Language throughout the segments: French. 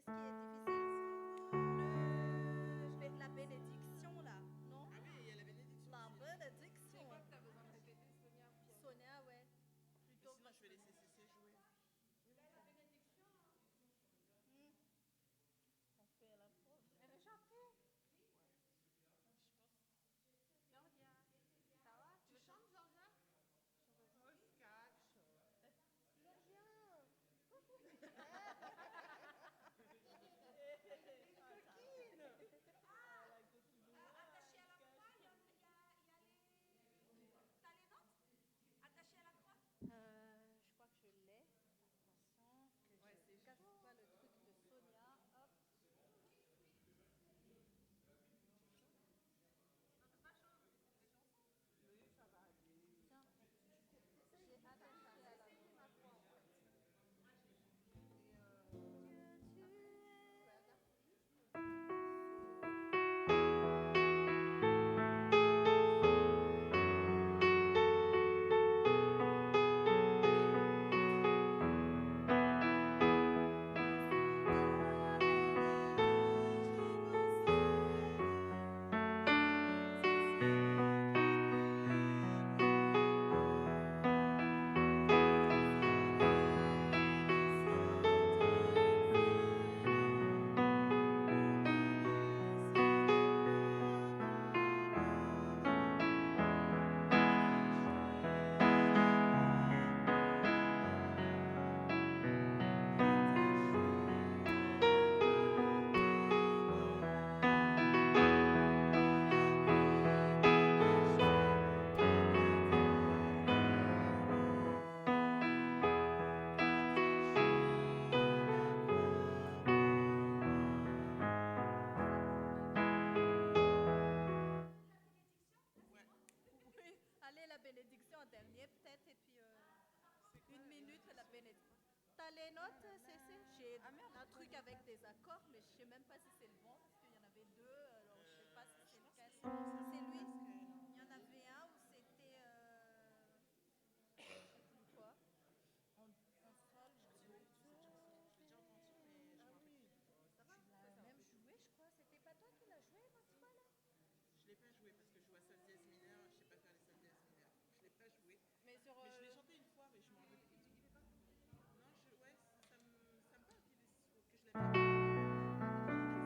ce qui est difficile. La bénédiction, là, non? Ah oui, il y a la bénédiction La aussi. bénédiction. C'est quoi que t'as besoin de répéter, Sonia ou Pierre? Sonia, ouais. Mais Plutôt sinon, parce je vais que... laisser CC jouer. Hmm, on fait la pause. Elle veut chanter. Georgia, ça va? Tu chantes, Georgia? Oscar, Georgia! Attaché à la croix, il y a les... T'as les notes? Attaché à la croix? Je crois que je l'ai. Attention, que Ouais, je c'est casse chaud. pas le truc de Sonia. Hop. Oui, ça va aller. Tiens, j'ai attaché à la Ma foi, en fait. Et Dieu, tu es. Ouais. Oui, allez, la bénédiction en dernier, peut-être, et puis C'est quoi une la minute, la bénédiction? bénédiction. T'as les notes, Cécile? J'ai Ah merde, un j'ai truc pas les avec notes. des accords, mais je sais même pas si c'est le bon, parce qu'il y en avait deux, alors je sais pas si Je c'est pense lequel. que c'est bon, ça C'est monte lui? presque là. Il y en avait un où c'était, je sais plus quoi, en sol, Je je connais crois. pas du tout cette chanson. Je l'ai déjà entendue, mais je Ah me rappelle oui, plus. ça va? Tu Ça, l'as c'est un même peu connu. joué, je crois. C'était pas toi qui l'as joué l'autre fois, là? Je l'ai pas joué parce que je joue à sol dièse mineur. Je sais pas faire les sol dièse mineurs. Donc je l'ai pas joué. Mais sur Mais je l'ai chanté une fois, mais je m'en rappelle plus. il est pas connu. Non, ouais, ça me parle que je l'avais entendu. Mais quand il est ressorti il y a pas d'année, c'est ça que je joue.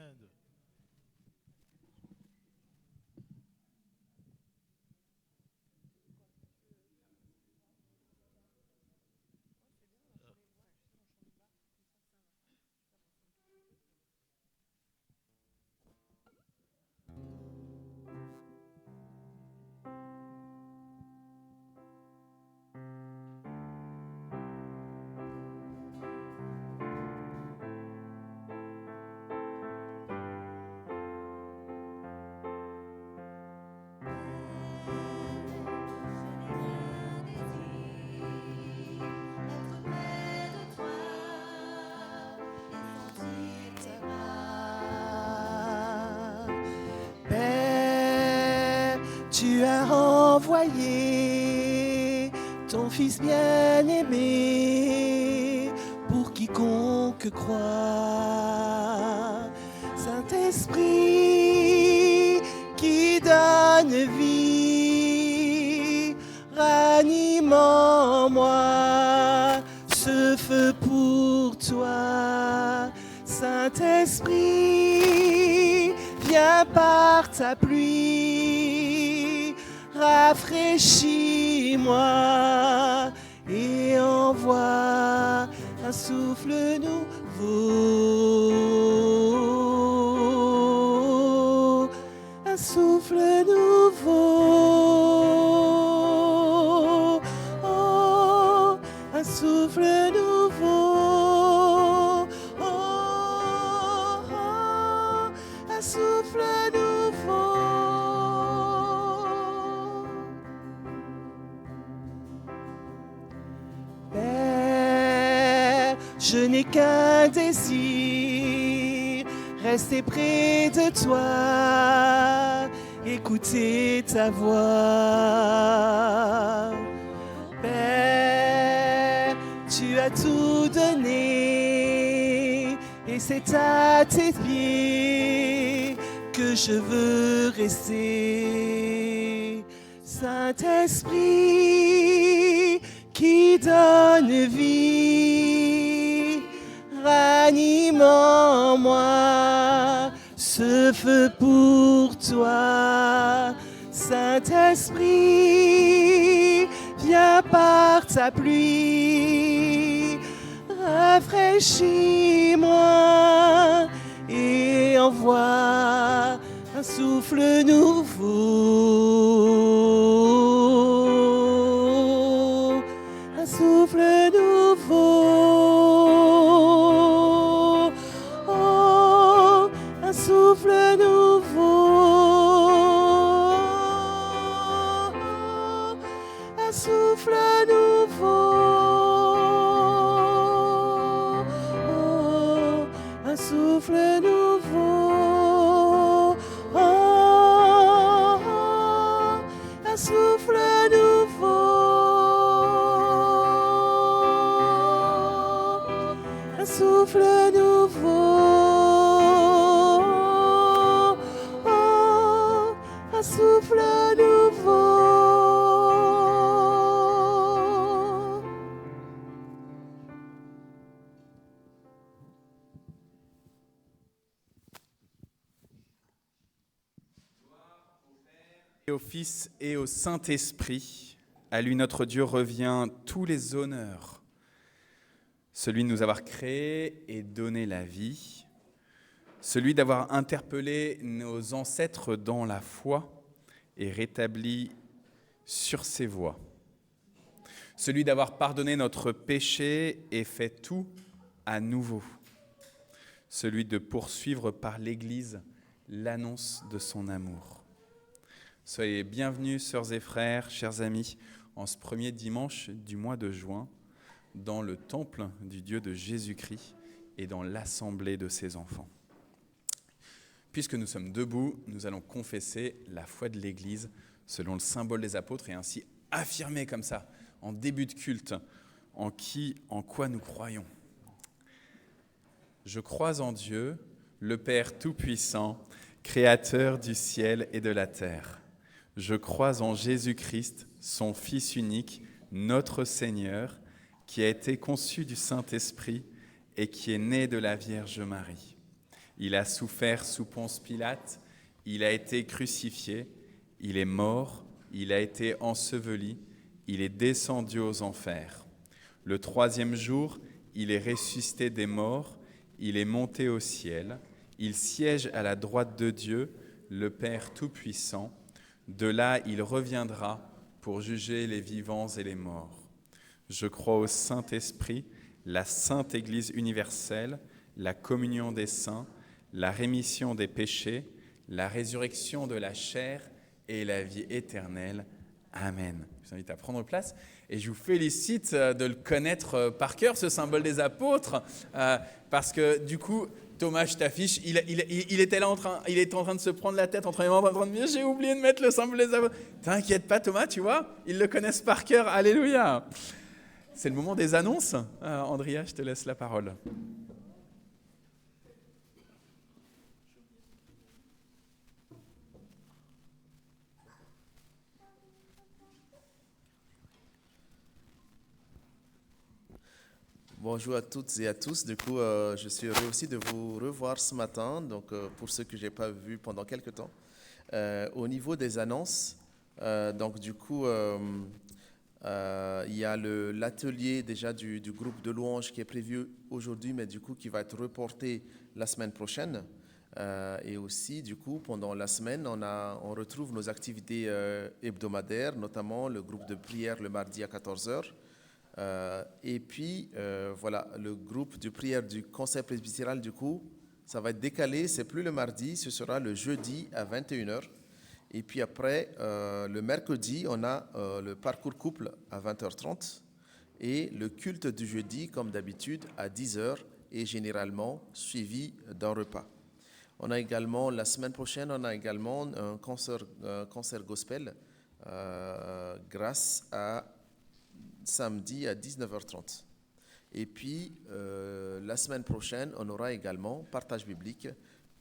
1, 2. Père, tu as envoyé ton Fils bien-aimé pour quiconque croit. Saint-Esprit qui donne vie, ranime en moi ce feu pour toi. Saint-Esprit, viens par ta pluie, rafraîchis-moi et envoie un souffle nouveau, un souffle nouveau, oh, un souffle nouveau, oh, oh, un souffle nouveau. Père, je n'ai qu'un désir, rester près de toi, écouter ta voix. Père, tu as tout donné et c'est à tes pieds que je veux rester. Saint-Esprit qui donne vie, ranime en moi ce feu pour toi. Saint-Esprit, viens par ta pluie, rafraîchis-moi et envoie un souffle nouveau, un souffle nouveau, oh, un souffle nouveau, un souffle nouveau, oh, un souffle nouveau, oh, oh, un souffle nouveau, un souffle nouveau, oh, un souffle nouveau. Et au Fils et au Saint-Esprit, à lui notre Dieu revient tous les honneurs, celui de nous avoir créés et donné la vie, celui d'avoir interpellé nos ancêtres dans la foi et rétabli sur ses voies, celui d'avoir pardonné notre péché et fait tout à nouveau, celui de poursuivre par l'Église l'annonce de son amour. Soyez bienvenus, sœurs et frères, chers amis, en ce premier dimanche du mois de juin, dans le temple du Dieu de Jésus-Christ et dans l'assemblée de ses enfants. Puisque nous sommes debout, nous allons confesser la foi de l'Église selon le symbole des apôtres et ainsi affirmer comme ça, en début de culte, en quoi nous croyons. Je crois en Dieu, le Père Tout-Puissant, Créateur du ciel et de la terre. Je crois en Jésus-Christ, son Fils unique, notre Seigneur, qui a été conçu du Saint-Esprit et qui est né de la Vierge Marie. Il a souffert sous Ponce Pilate, il a été crucifié, il est mort, il a été enseveli, il est descendu aux enfers. Le troisième jour, il est ressuscité des morts, il est monté au ciel, il siège à la droite de Dieu, le Père Tout-Puissant. De là, il reviendra pour juger les vivants et les morts. Je crois au Saint-Esprit, la Sainte Église universelle, la communion des saints, la rémission des péchés, la résurrection de la chair et la vie éternelle. Amen. Je vous invite à prendre place et je vous félicite de le connaître par cœur, ce symbole des apôtres, parce que du coup, Thomas, je t'affiche, il était là il était en train de se prendre la tête entre les mains, en train de dire, j'ai oublié de mettre le symbole des apôtres. T'inquiète pas Thomas, tu vois, ils le connaissent par cœur, alléluia. C'est le moment des annonces. Andrea, je te laisse la parole. Bonjour à toutes et à tous. Du coup, je suis heureux aussi de vous revoir ce matin, donc pour ceux que je n'ai pas vus pendant quelques temps. Au niveau des annonces, donc du coup, il y a l'atelier déjà du groupe de louanges qui est prévu aujourd'hui, mais du coup qui va être reporté la semaine prochaine. Et aussi, du coup, pendant la semaine, on retrouve nos activités hebdomadaires, notamment le groupe de prière le mardi à 14h. Et puis, voilà, le groupe de prière du conseil presbytéral, du coup, ça va être décalé, c'est plus le mardi, ce sera le jeudi à 21h. Et puis après, le mercredi, on a le parcours couple à 20h30 et le culte du jeudi, comme d'habitude, à 10h et généralement suivi d'un repas. On a également, la semaine prochaine, on a également un concert gospel grâce à samedi à 19h30. Et puis, la semaine prochaine, on aura également partage biblique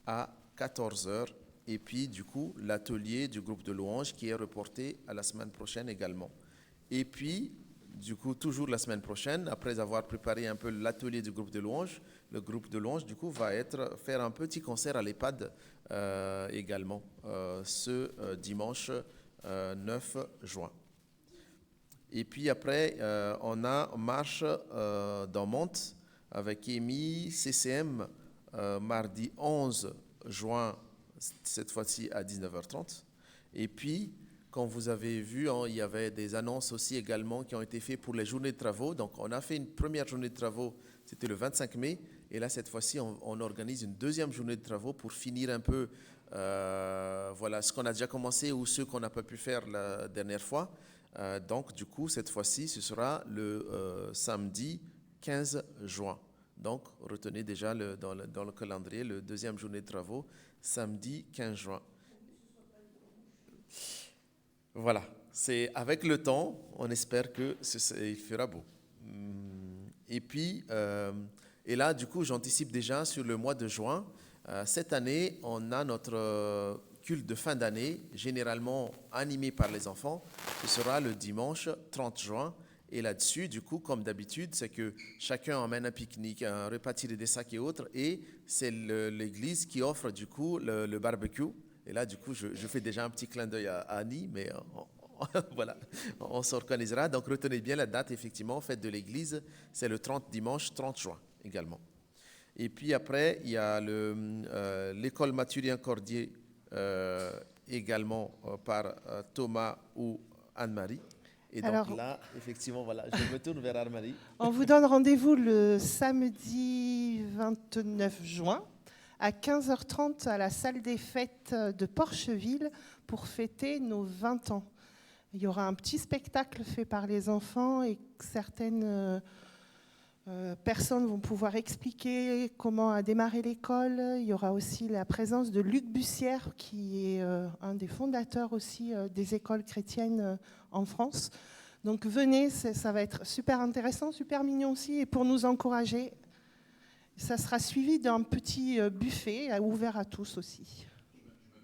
à 14h. Et puis, du coup, l'atelier du groupe de louanges qui est reporté à la semaine prochaine également. Et puis, du coup, toujours la semaine prochaine, après avoir préparé un peu l'atelier du groupe de louanges, le groupe de louanges, du coup, va faire un petit concert à l'EHPAD également, ce dimanche 9 juin. Et puis après, on a marche dans Monte avec Amy CCM mardi 11 juin, cette fois-ci à 19h30. Et puis, comme vous avez vu, il y avait des annonces aussi également qui ont été faites pour les journées de travaux. Donc, on a fait une première journée de travaux, c'était le 25 mai. Et là, cette fois-ci, on organise une deuxième journée de travaux pour finir un peu voilà, ce qu'on a déjà commencé ou ce qu'on n'a pas pu faire la dernière fois. Donc, du coup, cette fois-ci, ce sera le samedi 15 juin. Donc, retenez déjà dans le calendrier le deuxième journée de travaux, samedi 15 juin. Voilà, c'est avec le temps, on espère qu'il fera beau. Et puis, et là, du coup, j'anticipe déjà sur le mois de juin. Cette année, on a notre culte de fin d'année, généralement animé par les enfants. Ce sera le dimanche 30 juin. Et là-dessus, du coup, comme d'habitude, c'est que chacun emmène un pique-nique, un repas tiré des sacs et autres. Et c'est l'église qui offre, du coup, le barbecue. Et là, du coup, je fais déjà un petit clin d'œil à Annie, mais voilà, on s'organisera. Donc, retenez bien la date, effectivement, fête de l'église. C'est le dimanche 30 juin également. Et puis après, il y a l'école Mathurien Cordier, également par Thomas ou Anne-Marie. Et donc alors, là, effectivement, voilà, je me tourne vers Anne-Marie. On vous donne rendez-vous le samedi 29 juin à 15h30 à la salle des fêtes de Porcheville pour fêter nos 20 ans. Il y aura un petit spectacle fait par les enfants et certaines personnes vont pouvoir expliquer comment a démarré l'école. Il y aura aussi la présence de Luc Bussière, qui est un des fondateurs aussi des écoles chrétiennes en France. Donc venez, ça va être super intéressant, super mignon aussi, et pour nous encourager. Ça sera suivi d'un petit buffet ouvert à tous aussi.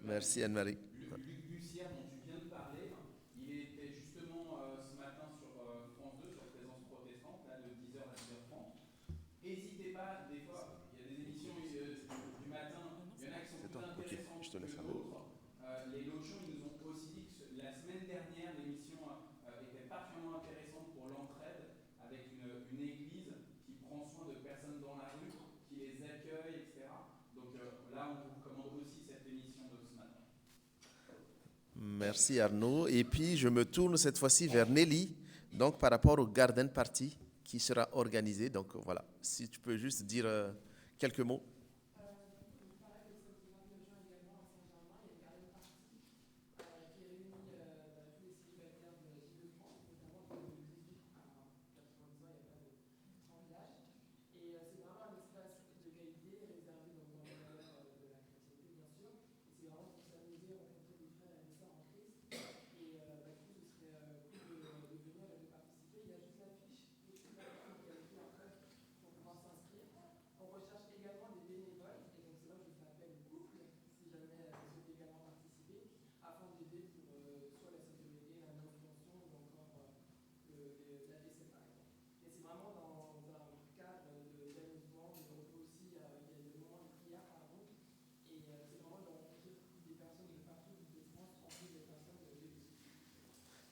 Merci Anne-Marie. Luc Bussière dont tu viens de parler, il était justement ce matin sur France 2, sur Présence Protestante, là, de 10h à 10h30. N'hésitez pas, des fois, il y a des émissions du matin Merci Arnaud. Et puis je me tourne cette fois-ci vers Nelly, donc par rapport au garden party qui sera organisé. Donc voilà, si tu peux juste dire quelques mots.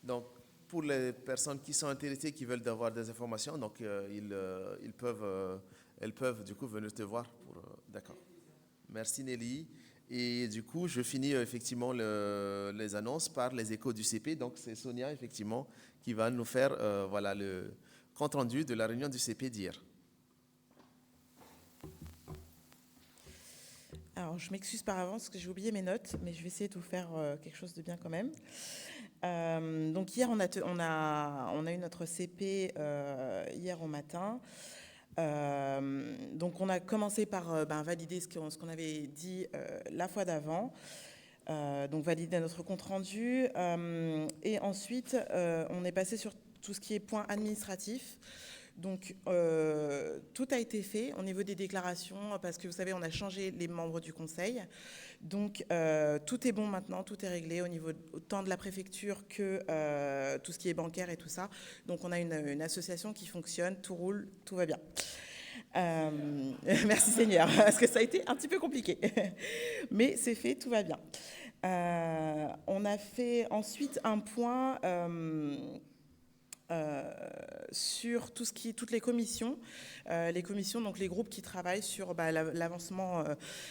Donc, pour les personnes qui sont intéressées, qui veulent avoir des informations, donc elles peuvent du coup venir te voir. D'accord. Merci Nelly. Et du coup, je finis effectivement les annonces par les échos du CP. Donc, c'est Sonia effectivement qui va nous faire voilà, le compte rendu de la réunion du CP d'hier. Alors, je m'excuse par avance parce que j'ai oublié mes notes, mais je vais essayer de vous faire quelque chose de bien quand même. Donc hier, on a eu notre CP hier au matin. Donc on a commencé par valider ce qu'on avait dit la fois d'avant. Donc valider notre compte rendu. Et ensuite, on est passé sur tout ce qui est point administratif. Donc, tout a été fait au niveau des déclarations, parce que vous savez, on a changé les membres du conseil. Donc, tout est bon maintenant, tout est réglé au niveau autant de la préfecture que tout ce qui est bancaire et tout ça. Donc, on a une association qui fonctionne, tout roule, tout va bien. Merci Seigneur, parce que ça a été un petit peu compliqué. Mais c'est fait, tout va bien. On a fait ensuite un point... sur toutes les commissions, donc les groupes qui travaillent sur l'avancement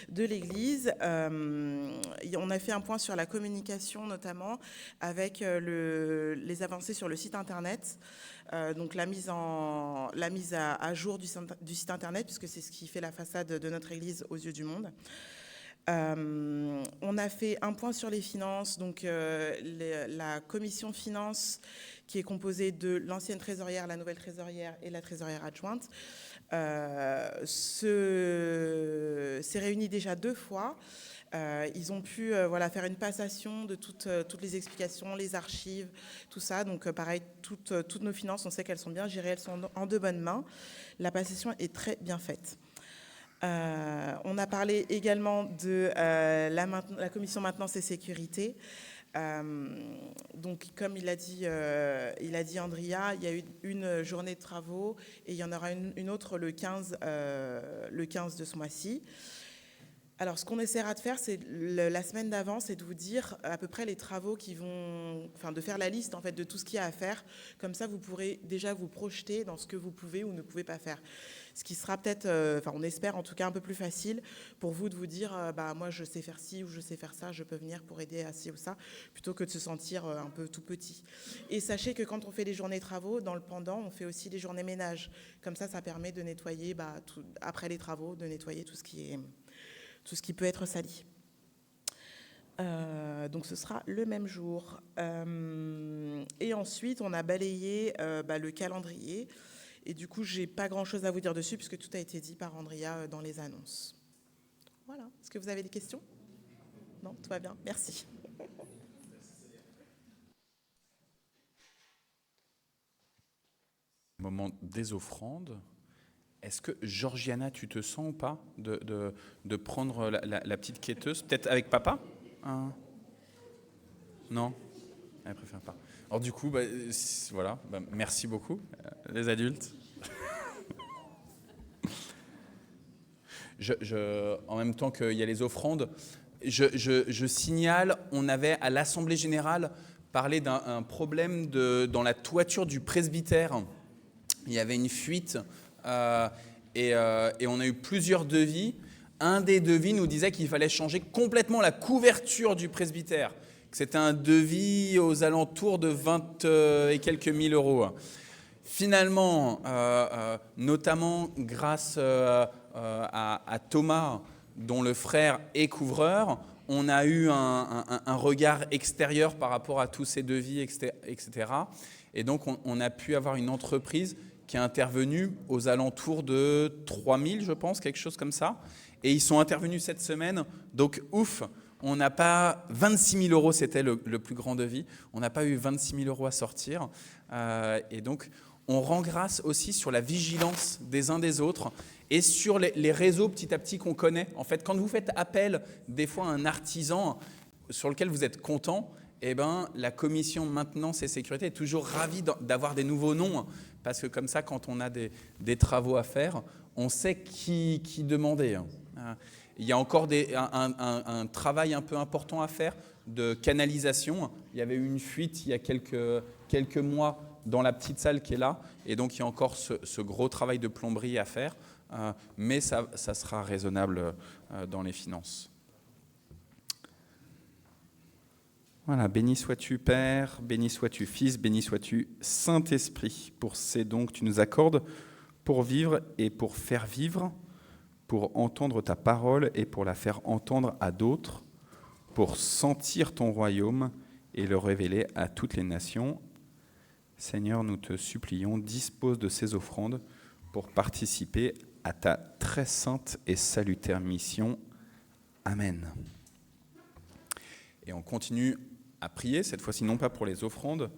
de l'Église. On a fait un point sur la communication notamment avec les avancées sur le site internet, donc la mise à jour du site internet, puisque c'est ce qui fait la façade de notre Église aux yeux du monde. On a fait un point sur les finances, donc la commission finances qui est composée de l'ancienne trésorière, la nouvelle trésorière et la trésorière adjointe, s'est réunie déjà 2 fois. Ils ont pu faire une passation de toutes les explications, les archives, tout ça. Donc pareil, toutes nos finances, on sait qu'elles sont bien gérées, elles sont en de bonnes mains. La passation est très bien faite. On a parlé également de la commission maintenance et sécurité. Donc, comme il a dit Andrea, il y a eu une journée de travaux et il y en aura une autre le 15 de ce mois-ci. Alors, ce qu'on essaiera de faire, c'est la semaine d'avant, c'est de vous dire à peu près les travaux de faire la liste en fait de tout ce qu'il y a à faire. Comme ça, vous pourrez déjà vous projeter dans ce que vous pouvez ou ne pouvez pas faire. Ce qui sera peut-être, on espère en tout cas un peu plus facile pour vous de vous dire, moi je sais faire ci ou je sais faire ça, je peux venir pour aider à ci ou ça, plutôt que de se sentir un peu tout petit. Et sachez que quand on fait les journées travaux, dans le pendant, on fait aussi les journées ménage. Comme ça permet de nettoyer, après les travaux, de nettoyer tout ce qui peut être sali. Donc ce sera le même jour. Et ensuite, on a balayé le calendrier. Et du coup, je n'ai pas grand-chose à vous dire dessus, puisque tout a été dit par Andrea dans les annonces. Voilà. Est-ce que vous avez des questions? Non, tout va bien. Merci. Moment des offrandes. Est-ce que, Georgiana, tu te sens ou pas de prendre la petite quêteuse, peut-être avec papa, hein? Non, elle préfère pas. Alors du coup, voilà, merci beaucoup, les adultes. En même temps qu'il y a les offrandes, je signale, on avait à l'Assemblée Générale parlé d'un problème dans la toiture du presbytère. Il y avait une fuite et on a eu plusieurs devis. Un des devis nous disait qu'il fallait changer complètement la couverture du presbytère. que c'était un devis aux alentours de 20 et quelques mille euros. Finalement, notamment grâce à Thomas, dont le frère est couvreur, on a eu un regard extérieur par rapport à tous ces devis, etc. Et donc, on a pu avoir une entreprise qui est intervenue aux alentours de 3 000, je pense, quelque chose comme ça. Et ils sont intervenus cette semaine. Donc, ouf, on n'a pas 26 000 euros, c'était le plus grand devis. On n'a pas eu 26 000 euros à sortir. Et donc, on rend grâce aussi sur la vigilance des uns des autres et sur les réseaux petit à petit qu'on connaît. En fait, quand vous faites appel des fois à un artisan sur lequel vous êtes content, eh ben, la commission maintenance et sécurité est toujours ravie d'avoir des nouveaux noms parce que comme ça, quand on a des travaux à faire, on sait qui demander. Il y a encore un travail un peu important à faire de canalisation. Il y avait eu une fuite il y a quelques mois dans la petite salle qui est là. Et donc, il y a encore ce gros travail de plomberie à faire. Mais ça sera raisonnable dans les finances. Voilà, béni sois-tu Père, béni sois-tu Fils, béni sois-tu Saint-Esprit, pour ces dons que tu nous accordes pour vivre et pour faire vivre, pour entendre ta parole et pour la faire entendre à d'autres, pour sentir ton royaume et le révéler à toutes les nations. Seigneur, nous te supplions, dispose de ces offrandes pour participer à ta très sainte et salutaire mission. Amen. Et on continue à prier, cette fois-ci non pas pour les offrandes,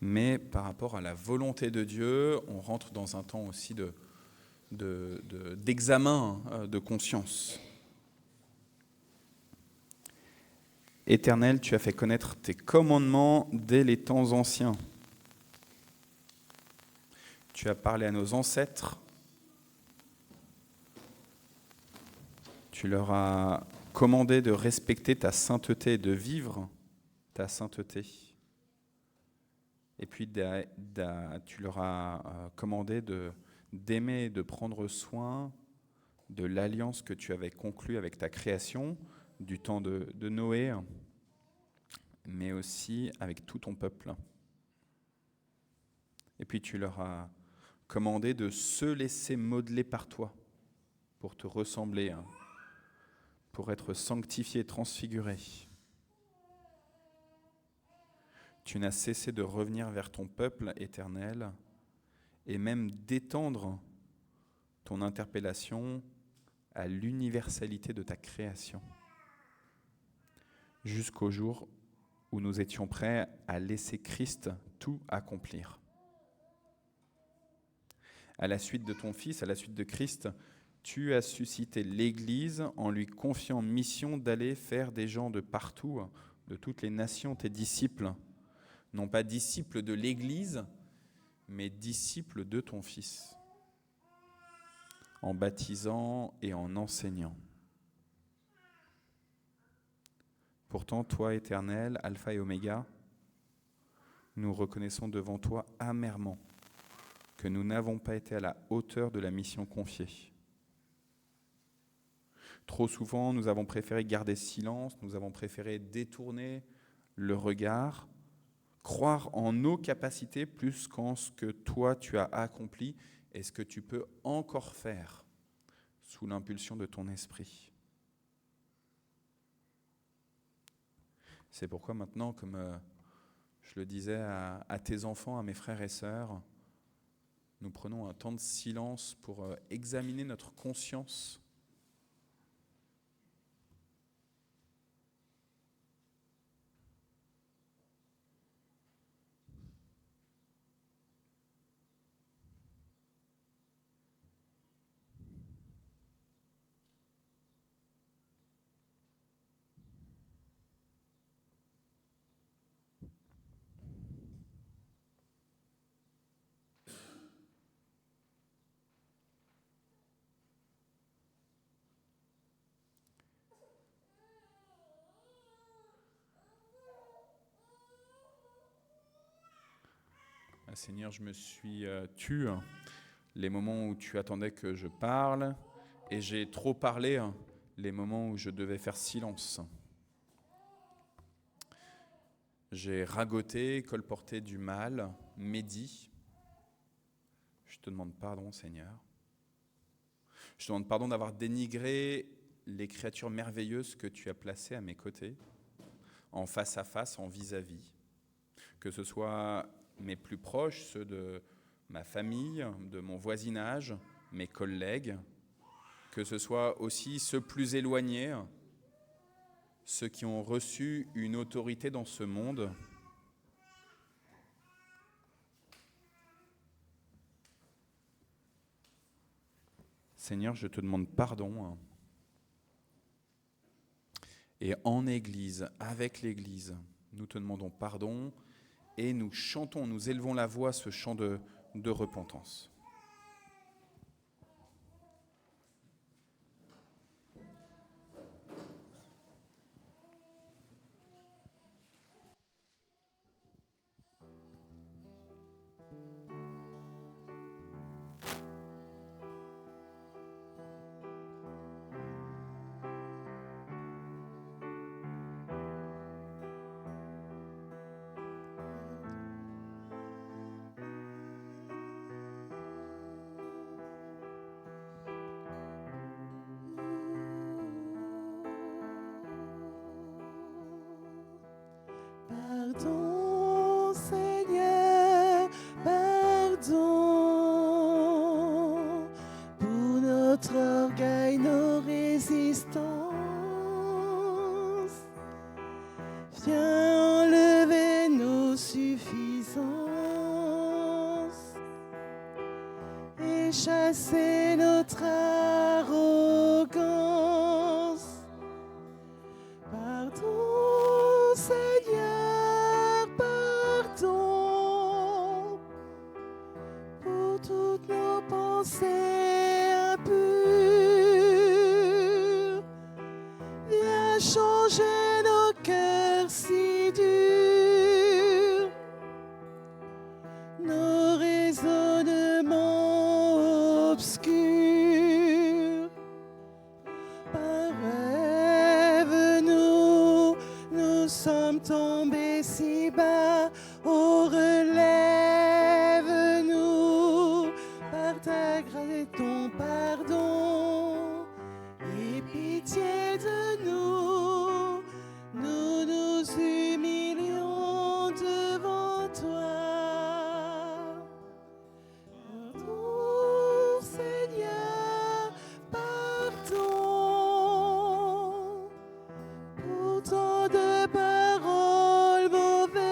mais par rapport à la volonté de Dieu. On rentre dans un temps aussi d'examen de conscience. Éternel, tu as fait connaître tes commandements dès les temps anciens. Tu as parlé à nos ancêtres. Tu leur as commandé de respecter ta sainteté, de vivre ta sainteté. Et puis tu leur as commandé d'aimer, de prendre soin de l'alliance que tu avais conclue avec ta création, du temps de Noé, mais aussi avec tout ton peuple. Et puis tu leur as commandé de se laisser modeler par toi pour te ressembler, pour être sanctifié, transfiguré. Tu n'as cessé de revenir vers ton peuple éternel et même d'étendre ton interpellation à l'universalité de ta création, jusqu'au jour où nous étions prêts à laisser Christ tout accomplir. À la suite de ton Fils, à la suite de Christ, tu as suscité l'Église en lui confiant mission d'aller faire des gens de partout, de toutes les nations, tes disciples. Non pas disciples de l'Église, mais disciples de ton Fils, en baptisant et en enseignant. Pourtant, toi, Éternel, Alpha et Oméga, nous reconnaissons devant toi amèrement que nous n'avons pas été à la hauteur de la mission confiée. Trop souvent, nous avons préféré garder silence, nous avons préféré détourner le regard, croire en nos capacités plus qu'en ce que toi tu as accompli et ce que tu peux encore faire sous l'impulsion de ton esprit. C'est pourquoi maintenant, comme je le disais à tes enfants, à mes frères et sœurs, nous prenons un temps de silence pour examiner notre conscience. Seigneur, je me suis tu les moments où tu attendais que je parle et j'ai trop parlé les moments où je devais faire silence. j'ai ragoté, colporté du mal, médit. Je te demande pardon, Seigneur. Je te demande pardon d'avoir dénigré les créatures merveilleuses que tu as placées à mes côtés, en face à face, en vis-à-vis. Que ce soit mes plus proches, ceux de ma famille, de mon voisinage, mes collègues, que ce soit aussi ceux plus éloignés, ceux qui ont reçu une autorité dans ce monde. Seigneur, je te demande pardon. Et en Église, avec l'Église, nous te demandons pardon et nous chantons, nous élevons la voix, ce chant de repentance. Pardon, Seigneur, pardon pour notre orgueil, nos résistances. Viens enlever nos suffisances et chasser notre arrogance. Pardon, Seigneur, pardon pour toutes nos pensées impures. Viens changer nos cœurs si durs, nos raisonnements obscurs. Par rêve, nous sommes tombés si bas. Oh, relève-nous par ta grâce et ton pardon. Et pitié de nous, nous nous humilions devant toi. Pardon, Seigneur, pardon pour tant de paroles mauvaises.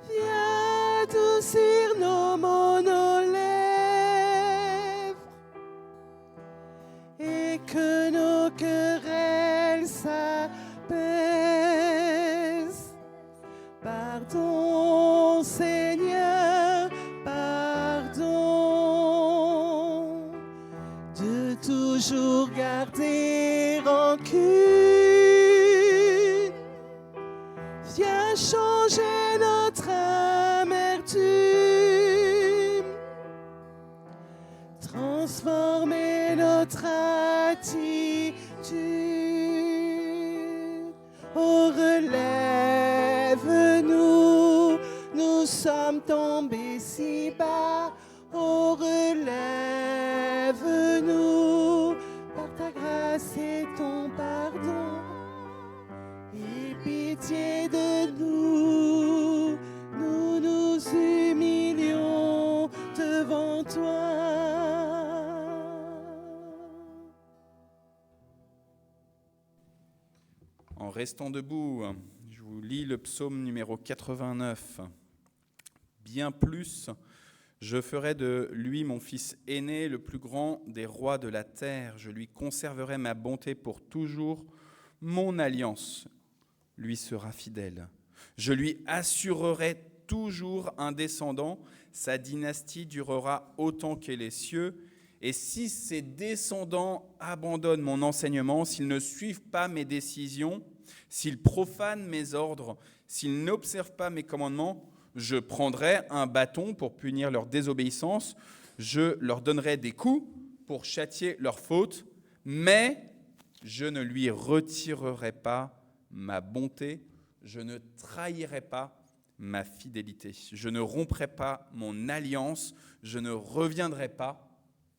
Viens adoucir nos mots, nos lèvres, et que nos querelles s'apaisent. Pardon, Seigneur, pardon de toujours garder rancune. Viens changer notre amertume, transformer notre attitude. Oh, relève-nous, nous sommes tombés si bas. Oh, relève-nous par ta grâce et ton pardon. Et pitié de nous, nous nous humilions devant toi. En restant debout, je vous lis le psaume numéro 89. Bien plus, je ferai de lui mon fils aîné, le plus grand des rois de la terre. Je lui conserverai ma bonté pour toujours. Mon alliance lui sera fidèle. Je lui assurerai toujours un descendant. Sa dynastie durera autant que les cieux. Et si ses descendants abandonnent mon enseignement, s'ils ne suivent pas mes décisions, s'ils profanent mes ordres, s'ils n'observent pas mes commandements, je prendrai un bâton pour punir leur désobéissance, je leur donnerai des coups pour châtier leurs fautes, mais je ne lui retirerai pas ma bonté, je ne trahirai pas ma fidélité. Je ne romprai pas mon alliance, je ne reviendrai pas,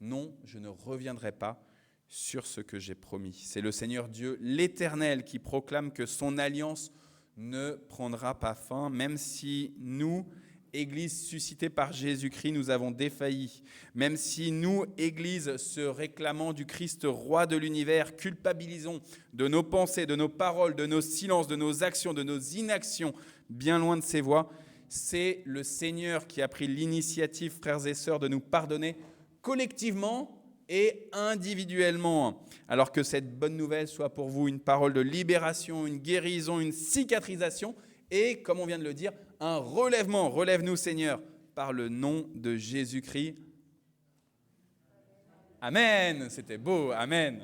non, je ne reviendrai pas sur ce que j'ai promis. C'est le Seigneur Dieu, l'Éternel, qui proclame que son alliance ne prendra pas fin, même si nous, Église suscitée par Jésus-Christ, nous avons défailli. Même si nous, Église se réclamant du Christ roi de l'univers, culpabilisons de nos pensées, de nos paroles, de nos silences, de nos actions, de nos inactions, bien loin de ses voies, c'est le Seigneur qui a pris l'initiative, frères et sœurs, de nous pardonner collectivement et individuellement. Alors que cette bonne nouvelle soit pour vous une parole de libération, une guérison, une cicatrisation et, comme on vient de le dire, un relèvement. Relève-nous, Seigneur, par le nom de Jésus-Christ. Amen. C'était beau. Amen.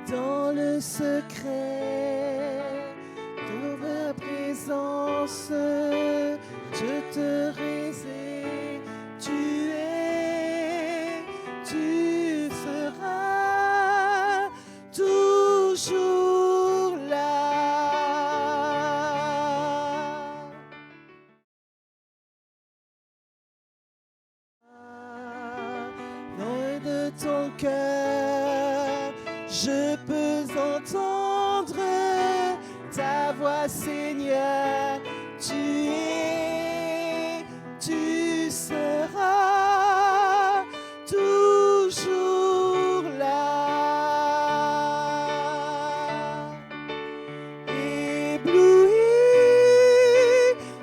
Dans le secret de ma présence, je te réserve, tu seras toujours là. Loin de ton cœur, je peux entendre ta voix, Seigneur. Tu seras toujours là. Ébloui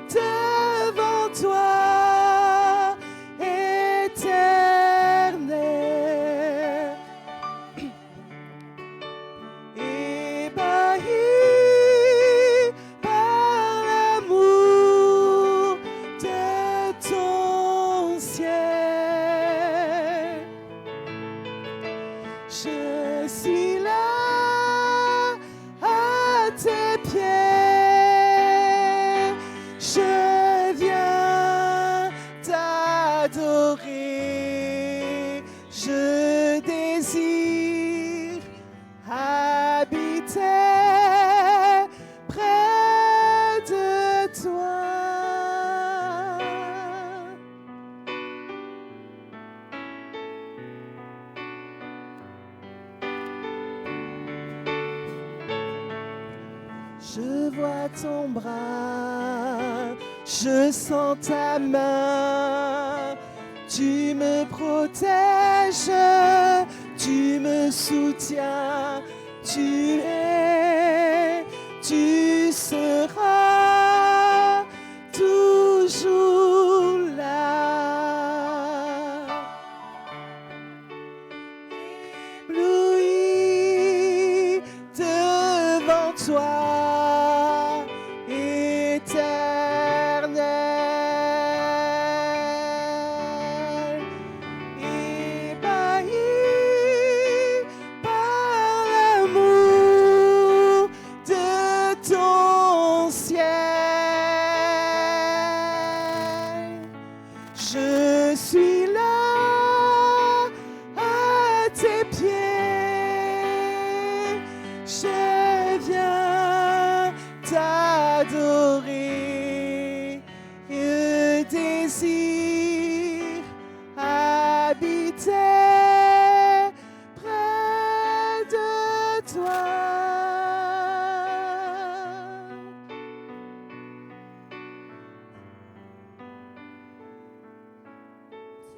devant toi, Éternel. Ébahi par l'amour de ton ciel, je suis là à tes pieds, je viens t'adorer, je désire habiter près de toi. Je vois ton bras, je sens ta main, tu me protèges, tu me soutiens, tu seras toujours là. Ébloui devant toi, Éternel. Ébahi par l'amour de ton ciel, je suis là à tes pieds, je viens t'adorer, je désire habiter près de toi. Tu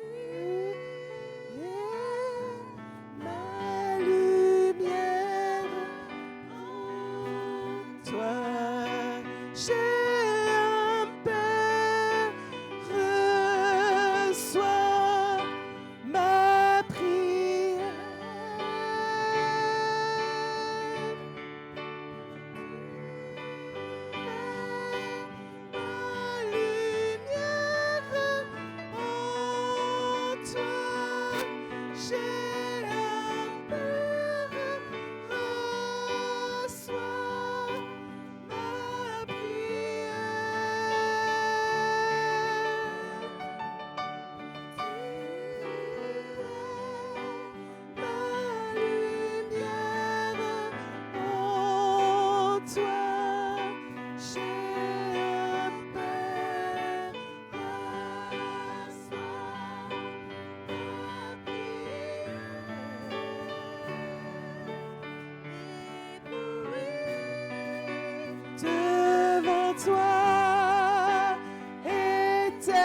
toi, éternel,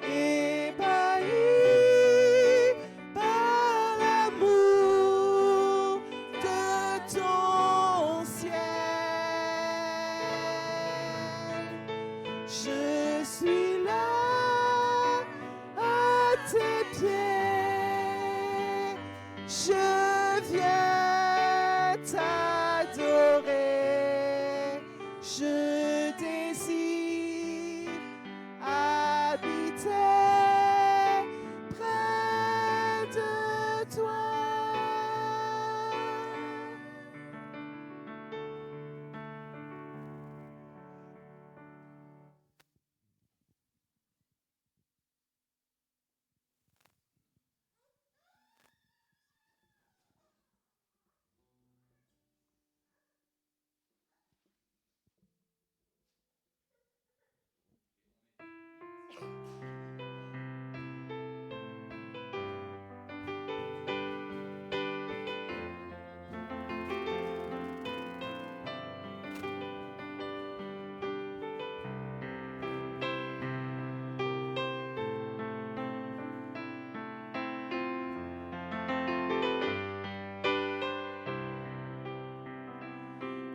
ébahi par l'amour de ton ciel. Je suis là à tes pieds, je viens t'adorer, je désire habiter près de toi.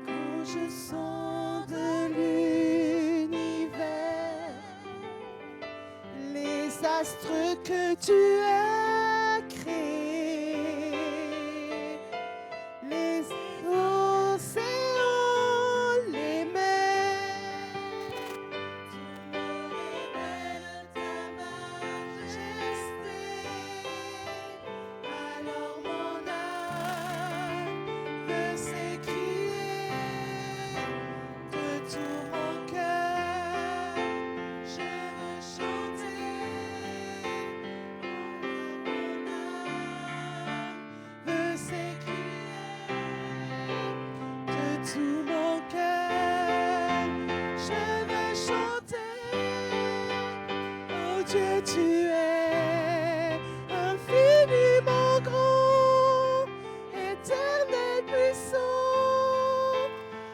Quand je sonde l'univers, les astres que tu as créés, les océans, les mers, tu me révèles ta majesté. Alors mon âme veut s'écrier de tout mon cœur, je veux chanter. Mon âme veut s'écrier de tout mon cœur, je veux chanter. Oh Dieu, tu es infiniment grand, éternel puissant,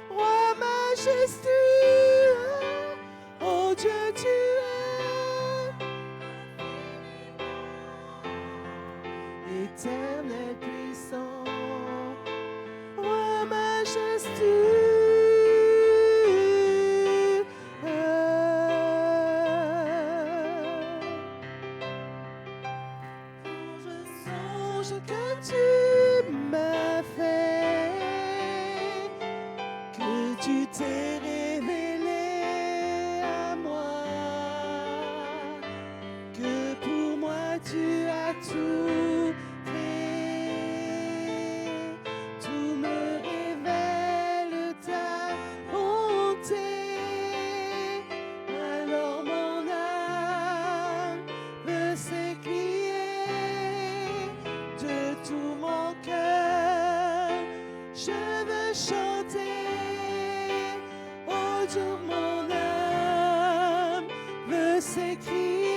roi majestueux. Oh Dieu, tu es éternel puissant, roi majestueux. Quand je songe que tu m'as fait, que tu t'es révélé à moi, que pour moi tu as tout fait, tout me révèle ta bonté. Alors mon âme veut s'écrier de tout mon cœur, je veux chanter. Oh Dieu, mon âme veut s'écrier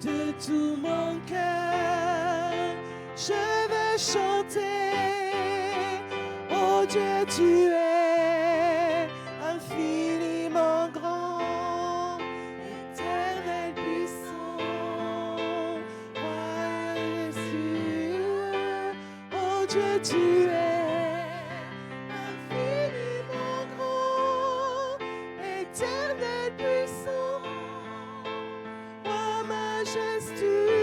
de tout mon cœur, je veux chanter. Oh Dieu, tu es infiniment grand, éternel puissant, roi Jésus. Oh Dieu, tu es infiniment grand, éternel puissant, roi majestueux.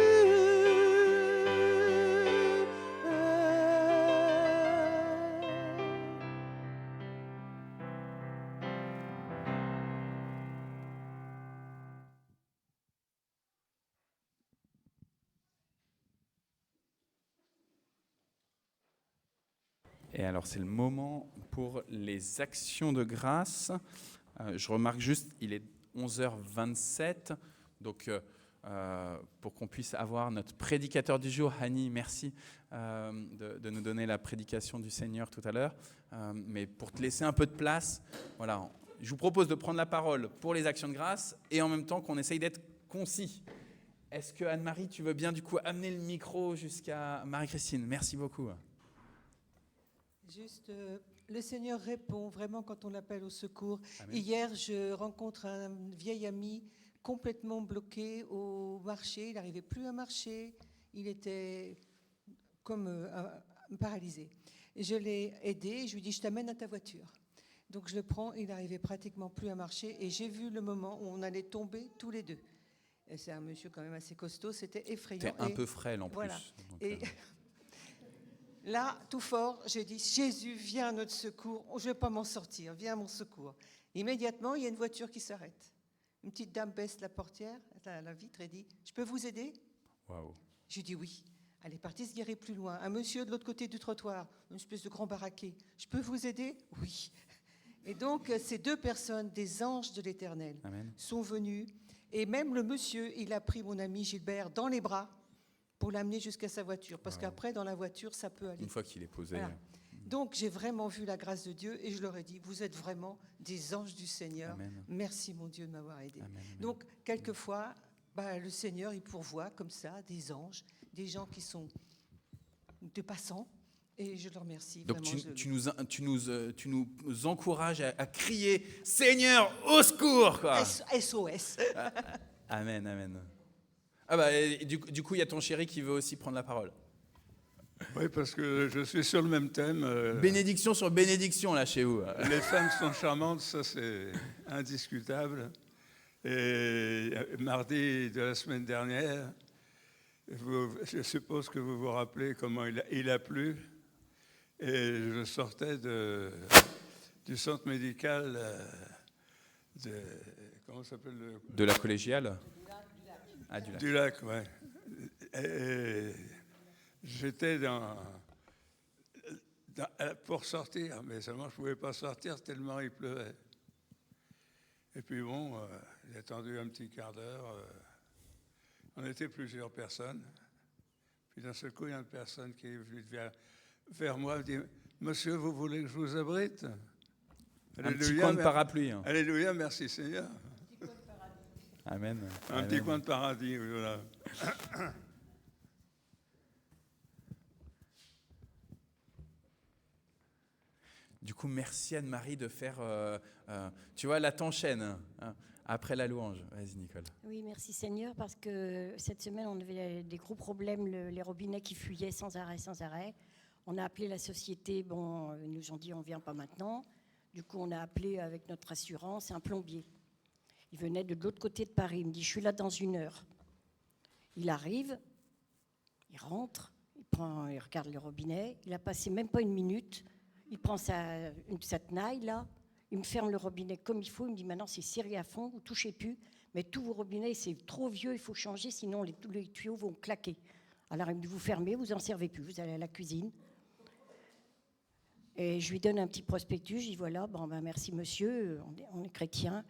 Et alors, c'est le moment pour les actions de grâce. Je remarque juste, il est 11h27, donc pour qu'on puisse avoir notre prédicateur du jour, Hani, merci de nous donner la prédication du Seigneur tout à l'heure. Mais pour te laisser un peu de place, voilà, je vous propose de prendre la parole pour les actions de grâce et en même temps qu'on essaye d'être concis. Est-ce que Anne-Marie, tu veux bien du coup amener le micro jusqu'à Marie-Christine? Merci beaucoup. Juste, le Seigneur répond vraiment quand on l'appelle au secours. Amen. Hier, je rencontre un vieil ami complètement bloqué au marché. Il n'arrivait plus à marcher. Il était comme paralysé. Et je l'ai aidé. Je lui ai dit, je t'amène à ta voiture. Donc je le prends. Il n'arrivait pratiquement plus à marcher. Et j'ai vu le moment où on allait tomber tous les deux. Et c'est un monsieur quand même assez costaud. C'était effrayant. T'es un peu frêle en voilà. plus. Donc, Et là, tout fort, j'ai dit, Jésus, viens à notre secours. Je ne vais pas m'en sortir. Viens à mon secours. Immédiatement, il y a une voiture qui s'arrête. Une petite dame baisse la portière, la vitre, et dit, je peux vous aider? Waouh. Je lui dis oui. Elle est partie se garer plus loin. Un monsieur de l'autre côté du trottoir, une espèce de grand baraquet. Je peux vous aider? Oui. Et donc, ces deux personnes, des anges de l'Éternel, Amen. sont venus. Et même le monsieur, il a pris mon ami Gilbert dans les bras pour l'amener jusqu'à sa voiture. Parce qu'après, dans la voiture, ça peut aller. Une fois qu'il est posé. Voilà. Donc, j'ai vraiment vu la grâce de Dieu et je leur ai dit, vous êtes vraiment des anges du Seigneur. Amen. Merci, mon Dieu, de m'avoir aidé. Amen, amen. Donc, quelquefois, le Seigneur, il pourvoit comme ça des anges, des gens qui sont de passants. Et je leur remercie. Donc vraiment, tu nous encourages à crier « Seigneur, au secours !» quoi. SOS. Amen, amen. Ah bah, et du coup, il y a ton chéri qui veut aussi prendre la parole. Oui, parce que je suis sur le même thème. Bénédiction sur bénédiction, là, chez vous. Les femmes sont charmantes, ça c'est indiscutable. Et mardi de la semaine dernière, je suppose que vous vous rappelez comment il a plu. Et je sortais du centre médical comment ça s'appelle De la collégiale. Ah, du lac. Du lac, oui. Et j'étais pour sortir, mais seulement je ne pouvais pas sortir tellement il pleuvait. Et puis bon, j'ai attendu un petit quart d'heure. On était plusieurs personnes. Puis d'un seul coup, il y a une personne qui est venue vers moi et dit « Monsieur, vous voulez que je vous abrite ?» Un petit coin de parapluie. Hein. Alléluia, merci Seigneur. Amen. Un Amen. petit coin de paradis, voilà. Du coup, merci Anne-Marie de faire... tu vois, là, t'enchaînes hein, après la louange. Vas-y, Nicole. Oui, merci Seigneur, parce que cette semaine, on avait des gros problèmes, les robinets qui fuyaient sans arrêt, sans arrêt. On a appelé la société, bon, ils nous ont dit on ne vient pas maintenant. Du coup, on a appelé avec notre assurance un plombier. Il venait de l'autre côté de Paris, il me dit, je suis là dans 1 heure. Il arrive, il rentre, il regarde le robinet, il a passé même pas 1 minute, il prend sa tenaille là, il me ferme le robinet comme il faut, il me dit, maintenant c'est serré à fond, vous ne touchez plus, mais tous vos robinets, c'est trop vieux, il faut changer, sinon tous les tuyaux vont claquer. Alors il me dit, vous fermez, vous n'en servez plus, vous allez à la cuisine. Et je lui donne un petit prospectus, je dis voilà, bon, ben, merci monsieur, on est chrétien.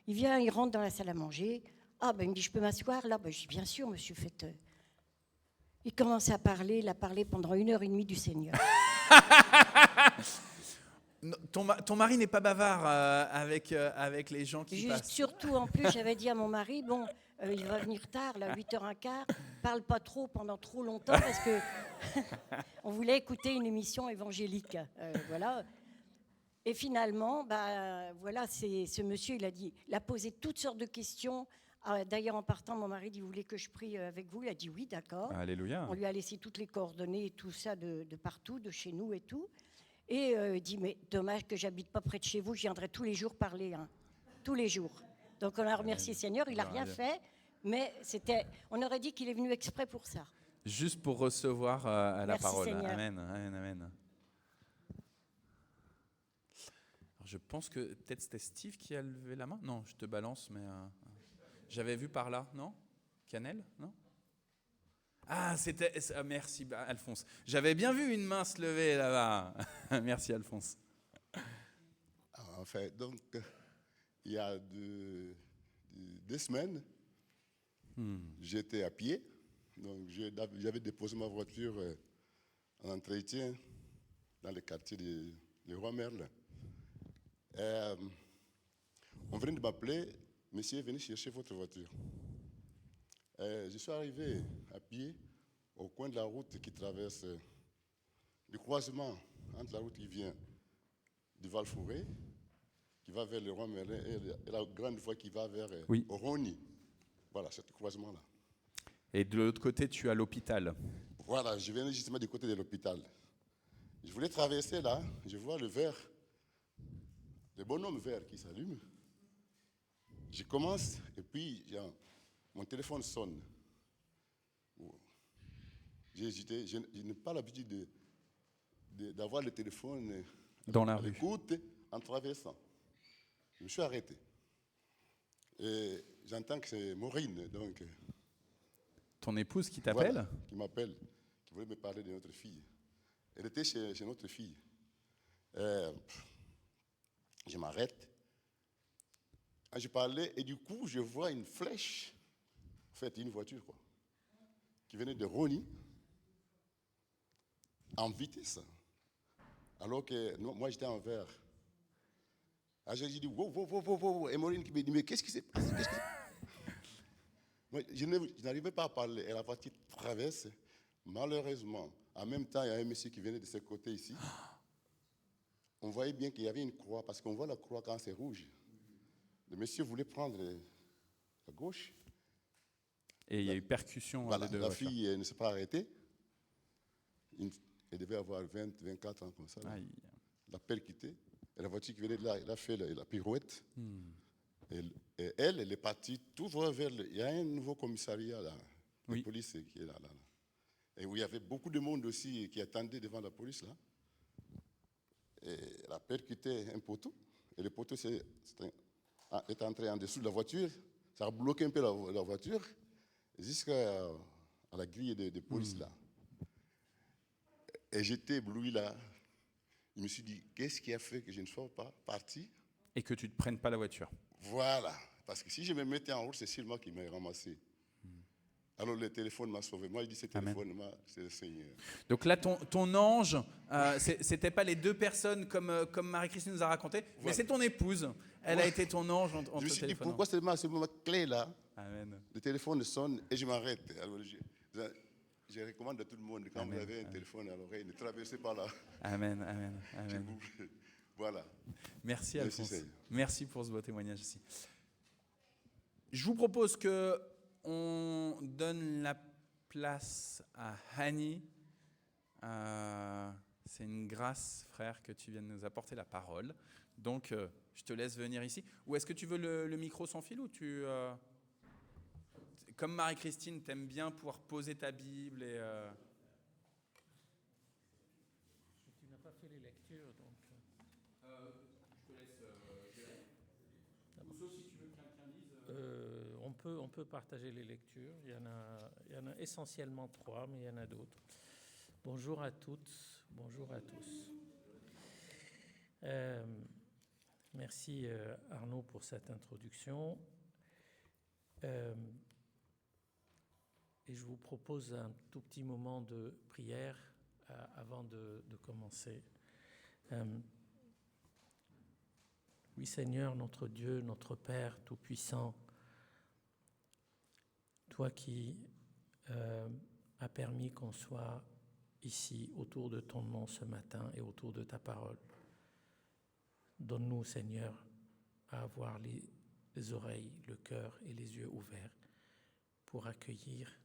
Il vient, il rentre dans la salle à manger. Ah ben il me dit, je peux m'asseoir là? Ben, je dis bien sûr monsieur, faites. Il commence à parler, il a parlé pendant 1h30 du Seigneur. Ton mari n'est pas bavard avec les gens qui passent. Surtout en plus, j'avais dit à mon mari, bon, il va venir tard, là, 8h15, parle pas trop pendant trop longtemps parce que on voulait écouter une émission évangélique, voilà. Et finalement, voilà, c'est ce monsieur, il a posé toutes sortes de questions. D'ailleurs, en partant, mon mari dit, vous voulez que je prie avec vous? Il a dit oui, d'accord. Alléluia. On lui a laissé toutes les coordonnées et tout ça de partout, de chez nous et tout. Et il dit, mais dommage que j'habite pas près de chez vous, je viendrai tous les jours parler, hein, tous les jours. Donc on a remercié le Seigneur, il n'a rien fait, mais on aurait dit qu'il est venu exprès pour ça. Juste pour recevoir la Merci parole. Seigneur. Amen, amen, amen. Alors, je pense que peut-être c'était Steve qui a levé la main. Non, je te balance, mais j'avais vu par là, non? Canel, non? Ah, c'était... merci, Alphonse. J'avais bien vu une main se lever là-bas. Merci, Alphonse. En fait, donc, il y a 2 semaines, j'étais à pied. Donc, j'avais déposé ma voiture en entretien dans le quartier de Roi-Merle. On venait de m'appeler, monsieur, venez chercher votre voiture. Je suis arrivé à pied au coin de la route qui traverse le croisement entre la route qui vient de Val-Fouré, qui va vers le Roi-Merlin, et la grande voie qui va vers Oroni. Voilà, c'est le croisement-là. Et de l'autre côté, tu as l'hôpital. Voilà, je viens justement du côté de l'hôpital. Je voulais traverser là, je vois le bonhomme vert qui s'allume. Je commence, et puis mon téléphone sonne. J'ai hésité, je n'ai pas l'habitude d'avoir le téléphone dans la rue. Écoute, en traversant. Je me suis arrêté. Et j'entends que c'est Maureen, donc. Ton épouse qui t'appelle? Voilà, qui m'appelle, qui voulait me parler de notre fille. Elle était chez notre fille. Je m'arrête. Je parlais, et du coup, je vois une flèche, en fait, une voiture, quoi, qui venait de Rony, en vitesse. Alors que moi, j'étais en vert. J'ai dit, wow. Et Maureen qui me dit, mais qu'est-ce qui s'est passé? Moi, je n'arrivais pas à parler. Et la voiture traverse. Malheureusement, en même temps, il y a un monsieur qui venait de ce côté ici. On voyait bien qu'il y avait une croix, parce qu'on voit la croix quand c'est rouge. Le monsieur voulait prendre la gauche. Et il y a eu percussion. Voilà, des deux la voitures. fille ne s'est pas arrêtée. Elle devait avoir 24 ans comme ça. Là. Elle a percuté. Et la voiture qui venait de là, elle a fait la pirouette. Et elle est partie tout droit vers il y a un nouveau commissariat là, de police qui est là. Et où il y avait beaucoup de monde aussi qui attendait devant la police là. Et elle a percuté un poteau. Et le poteau est entré en dessous de la voiture. Ça a bloqué un peu la voiture jusqu'à la grille de police là. Et j'étais ébloui là. Je me suis dit, qu'est-ce qui a fait que je ne sois pas parti? Et que tu ne te prennes pas la voiture. Voilà. Parce que si je me mettais en route, c'est sûrement qu'il m'a ramassé. Alors le téléphone m'a sauvé. Moi, je dis, ce téléphone, c'est le Seigneur. Donc là, ton ange, c'était pas les deux personnes comme Marie-Christine nous a raconté, voilà. Mais c'est ton épouse. Elle a été ton ange en Je me suis dit, pourquoi seulement à ce moment clé-là, le téléphone sonne et je m'arrête. Alors, je recommande à tout le monde, quand vous avez un téléphone à l'oreille, ne traversez pas là. Amen. Voilà. Merci Alphonse. Merci pour ce beau témoignage aussi. Je vous propose qu'on donne la place à Hani. C'est une grâce, frère, que tu viennes nous apporter la parole. Donc, je te laisse venir ici. Ou est-ce que tu veux le micro sans fil ou tu... Comme Marie-Christine, t'aimes bien pouvoir poser ta Bible et... Tu n'as pas fait les lectures, donc... je te laisse gérer. Ou sauf si tu veux que quelqu'un lise... On peut partager les lectures. Il y en a essentiellement 3, mais il y en a d'autres. Bonjour à toutes, bonjour à tous. Merci Arnaud pour cette introduction. Et je vous propose un tout petit moment de prière avant de commencer. Oui Seigneur, notre Dieu, notre Père Tout-Puissant, toi qui as permis qu'on soit ici autour de ton nom ce matin et autour de ta parole. Donne-nous, Seigneur, à avoir les oreilles, le cœur et les yeux ouverts pour accueillir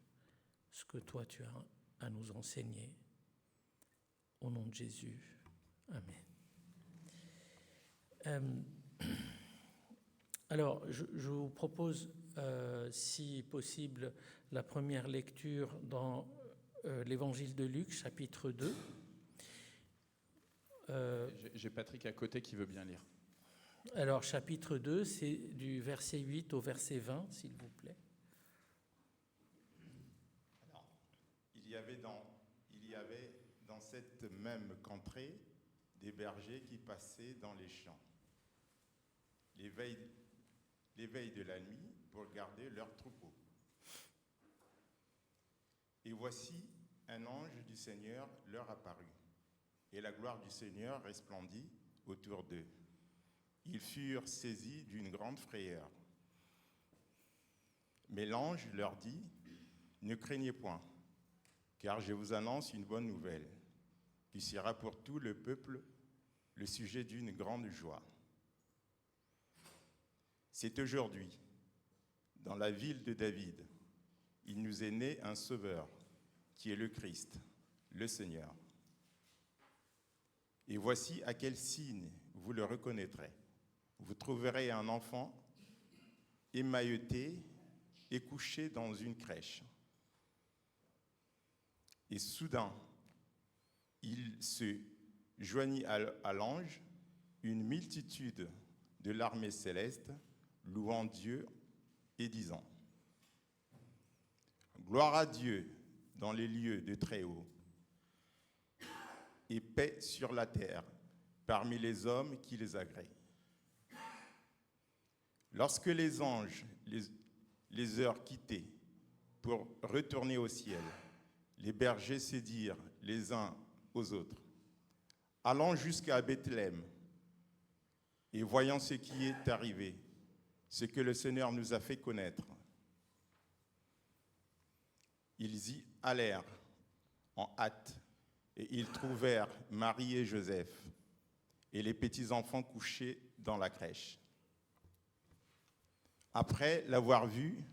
ce que toi tu as à nous enseigner. Au nom de Jésus. Amen. Alors, je vous propose, si possible, la première lecture dans l'Évangile de Luc, chapitre 2. J'ai Patrick à côté qui veut bien lire. Alors, chapitre 2, c'est du verset 8 au verset 20, s'il vous plaît. Alors, il y avait dans cette même contrée des bergers qui passaient dans les champs, les veilles de la nuit, pour garder leurs troupeaux. Et voici, un ange du Seigneur leur apparut, et la gloire du Seigneur resplendit autour d'eux. Ils furent saisis d'une grande frayeur. Mais l'ange leur dit, « Ne craignez point, car je vous annonce une bonne nouvelle, qui sera pour tout le peuple le sujet d'une grande joie. C'est aujourd'hui, dans la ville de David, il nous est né un sauveur, qui est le Christ, le Seigneur. Et voici à quel signe vous le reconnaîtrez. Vous trouverez un enfant émailloté et couché dans une crèche. Et soudain, il se joignit à l'ange une multitude de l'armée céleste, louant Dieu et disant: Gloire à Dieu dans les lieux de très haut, et paix sur la terre parmi les hommes qui les agréent. Lorsque les anges les eurent quittés pour retourner au ciel, les bergers se dirent les uns aux autres: Allons jusqu'à Bethléem, et voyons ce qui est arrivé, ce que le Seigneur nous a fait connaître. Ils y allèrent en hâte, et ils trouvèrent Marie et Joseph, et les petits-enfants couchés dans la crèche. Après l'avoir vu,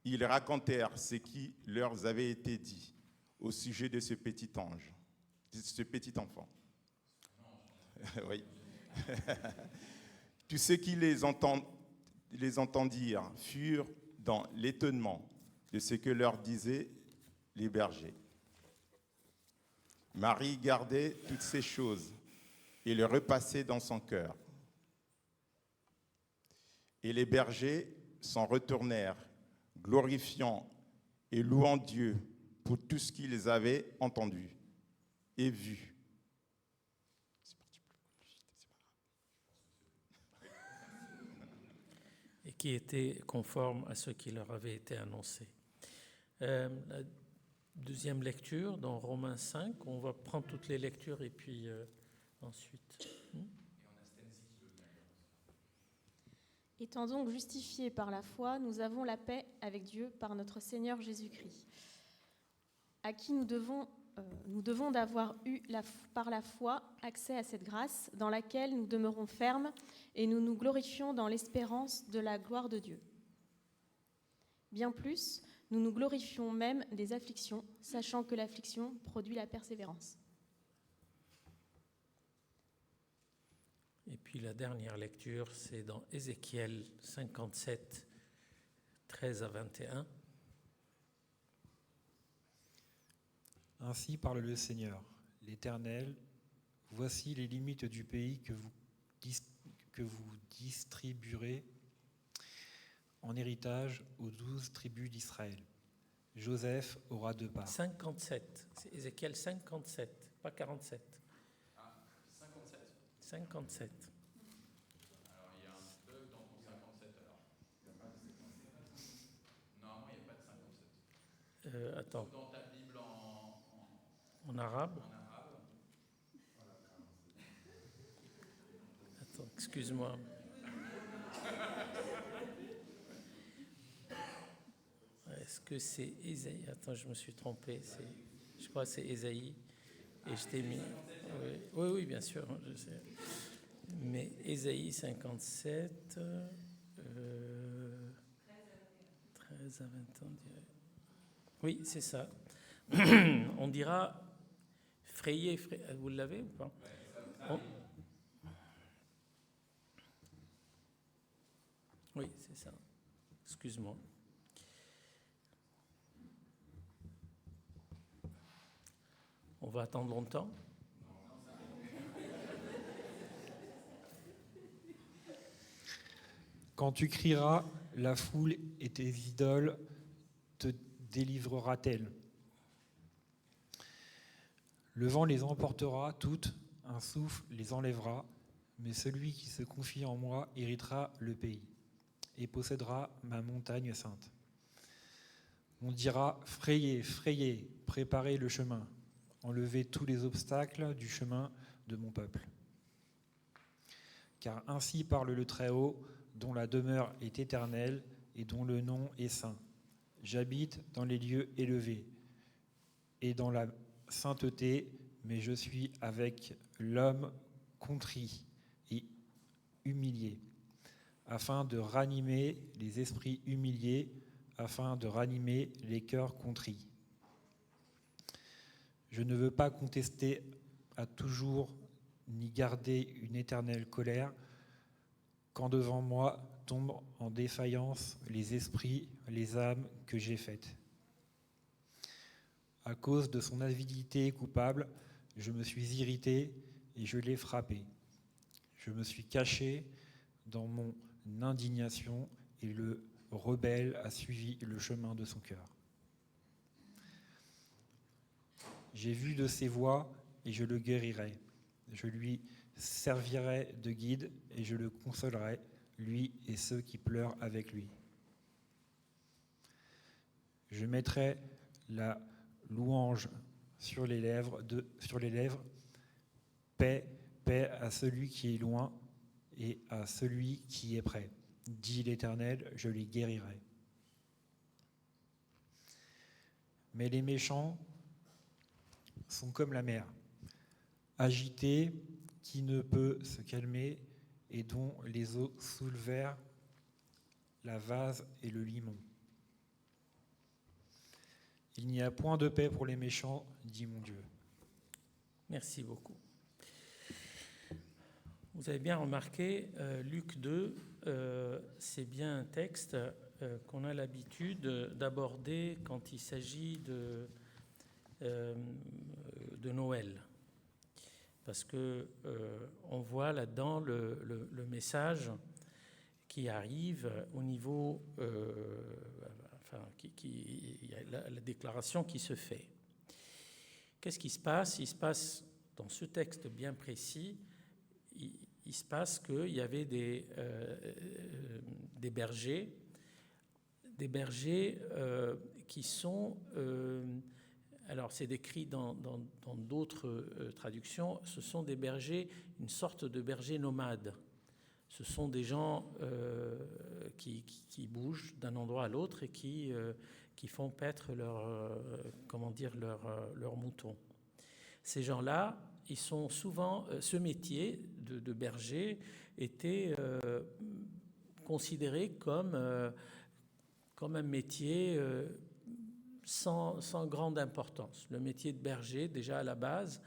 ils racontèrent ce qui leur avait été dit au sujet de ce petit ange, de ce petit enfant. Oui. Tous ceux qui les entendirent furent dans l'étonnement de ce que leur disaient les bergers. Marie gardait toutes ces choses et les repassait dans son cœur. Et les bergers s'en retournèrent, glorifiant et louant Dieu pour tout ce qu'ils avaient entendu et vu. Et qui était conforme à ce qui leur avait été annoncé. La deuxième lecture, dans Romains 5, on va prendre toutes les lectures et puis ensuite. Étant donc justifiés par la foi, nous avons la paix avec Dieu par notre Seigneur Jésus-Christ, à qui nous devons d'avoir eu par la foi accès à cette grâce dans laquelle nous demeurons fermes et nous nous glorifions dans l'espérance de la gloire de Dieu. Bien plus, nous nous glorifions même des afflictions, sachant que l'affliction produit la persévérance. Et puis la dernière lecture, c'est dans Ézéchiel 57, 13 à 21. Ainsi parle le Seigneur, l'Éternel, voici les limites du pays que vous distribuerez en héritage aux 12 tribus d'Israël. Joseph aura 2 parts. 57, c'est Ézéchiel 57, pas 47. 57. Alors, il y a un bug dans ton 57, alors. Normalement, il n'y a pas de 57. Attends. Dans ta Bible en arabe. Attends, excuse-moi. Est-ce que c'est Ésaïe? Attends, je me suis trompé. Je crois que c'est Ésaïe. Et je t'ai mis... Oui, bien sûr, je sais. Mais Ésaïe 57, 13 à 20 ans, oui, c'est ça. On dira frayer, vous l'avez ou pas? Oui, c'est ça. Excuse-moi. On va attendre longtemps? Quand tu crieras, la foule et tes idoles te délivrera-t-elle? Le vent les emportera toutes, un souffle les enlèvera, mais celui qui se confie en moi héritera le pays et possédera ma montagne sainte. On dira: frayez, frayez, préparez le chemin, enlevez tous les obstacles du chemin de mon peuple. Car ainsi parle le Très-Haut, dont la demeure est éternelle et dont le nom est saint. J'habite dans les lieux élevés et dans la sainteté, mais je suis avec l'homme contrit et humilié, afin de ranimer les esprits humiliés, afin de ranimer les cœurs contrits. Je ne veux pas contester à toujours, ni garder une éternelle colère, quand devant moi tombent en défaillance les esprits, les âmes que j'ai faites. À cause de son avidité coupable, je me suis irrité et je l'ai frappé. Je me suis caché dans mon indignation et le rebelle a suivi le chemin de son cœur. J'ai vu de ses voies et je le guérirai. Je lui servirai de guide et je le consolerai, lui et ceux qui pleurent avec lui. Je mettrai la louange sur les lèvres, paix, paix à celui qui est loin et à celui qui est près. Dit l'Éternel, je les guérirai. Mais les méchants sont comme la mer, agitée, qui ne peut se calmer et dont les eaux soulevèrent la vase et le limon. Il n'y a point de paix pour les méchants, dit mon Dieu. Merci beaucoup. Vous avez bien remarqué, Luc 2, c'est bien un texte qu'on a l'habitude d'aborder quand il s'agit de Noël. Parce que on voit là-dedans le message qui arrive au niveau, il y a la déclaration qui se fait. Qu'est-ce qui se passe ? Il se passe, dans ce texte bien précis, il se passe qu'il y avait des bergers qui sont... alors c'est décrit dans d'autres traductions, ce sont des bergers, une sorte de bergers nomades. Ce sont des gens qui bougent d'un endroit à l'autre et qui font paître leurs moutons. Ces gens-là, ils sont souvent... ce métier de berger était considéré comme un métier sans grande importance. Le métier de berger, déjà à la base,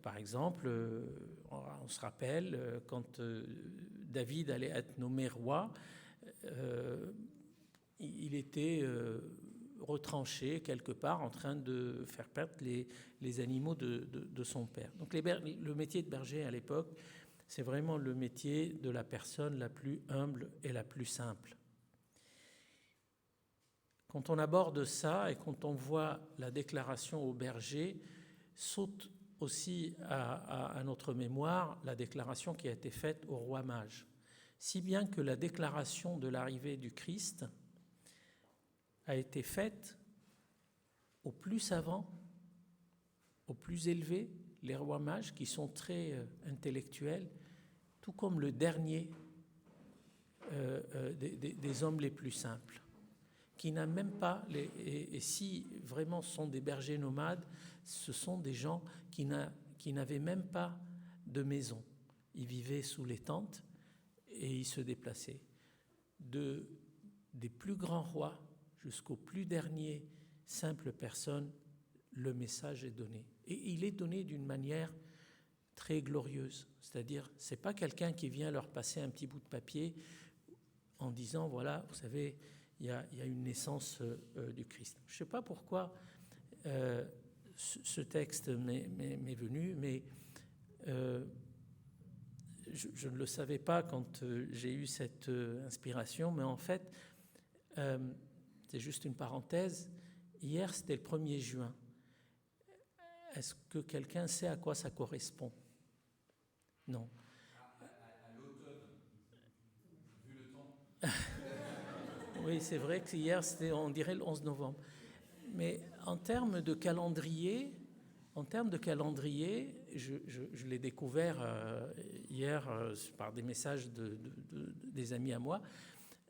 par exemple, on se rappelle, quand David allait être nommé roi, il était retranché quelque part en train de faire perdre les animaux de son père. Donc le métier de berger à l'époque, c'est vraiment le métier de la personne la plus humble et la plus simple. Quand on aborde ça et quand on voit la déclaration au berger, saute aussi à notre mémoire la déclaration qui a été faite au roi mage. Si bien que la déclaration de l'arrivée du Christ a été faite aux plus savants, aux plus élevés, les rois mages qui sont très intellectuels, tout comme le dernier des hommes les plus simples, qui n'a même pas, et si vraiment ce sont des bergers nomades, ce sont des gens qui n'avaient même pas de maison. Ils vivaient sous les tentes et ils se déplaçaient. Des plus grands rois jusqu'aux plus derniers simples personnes, le message est donné. Et il est donné d'une manière très glorieuse. C'est-à-dire, ce n'est pas quelqu'un qui vient leur passer un petit bout de papier en disant, voilà, vous savez, il y a une naissance du Christ. Je ne sais pas pourquoi ce texte m'est venu, mais je ne le savais pas quand j'ai eu cette inspiration, mais en fait, c'est juste une parenthèse. Hier, c'était le 1er juin. Est-ce que quelqu'un sait à quoi ça correspond ? Non. À l'automne, vu le temps. Oui, c'est vrai que hier, c'était, on dirait le 11 novembre. Mais en termes de calendrier, je l'ai découvert hier par des messages des amis à moi.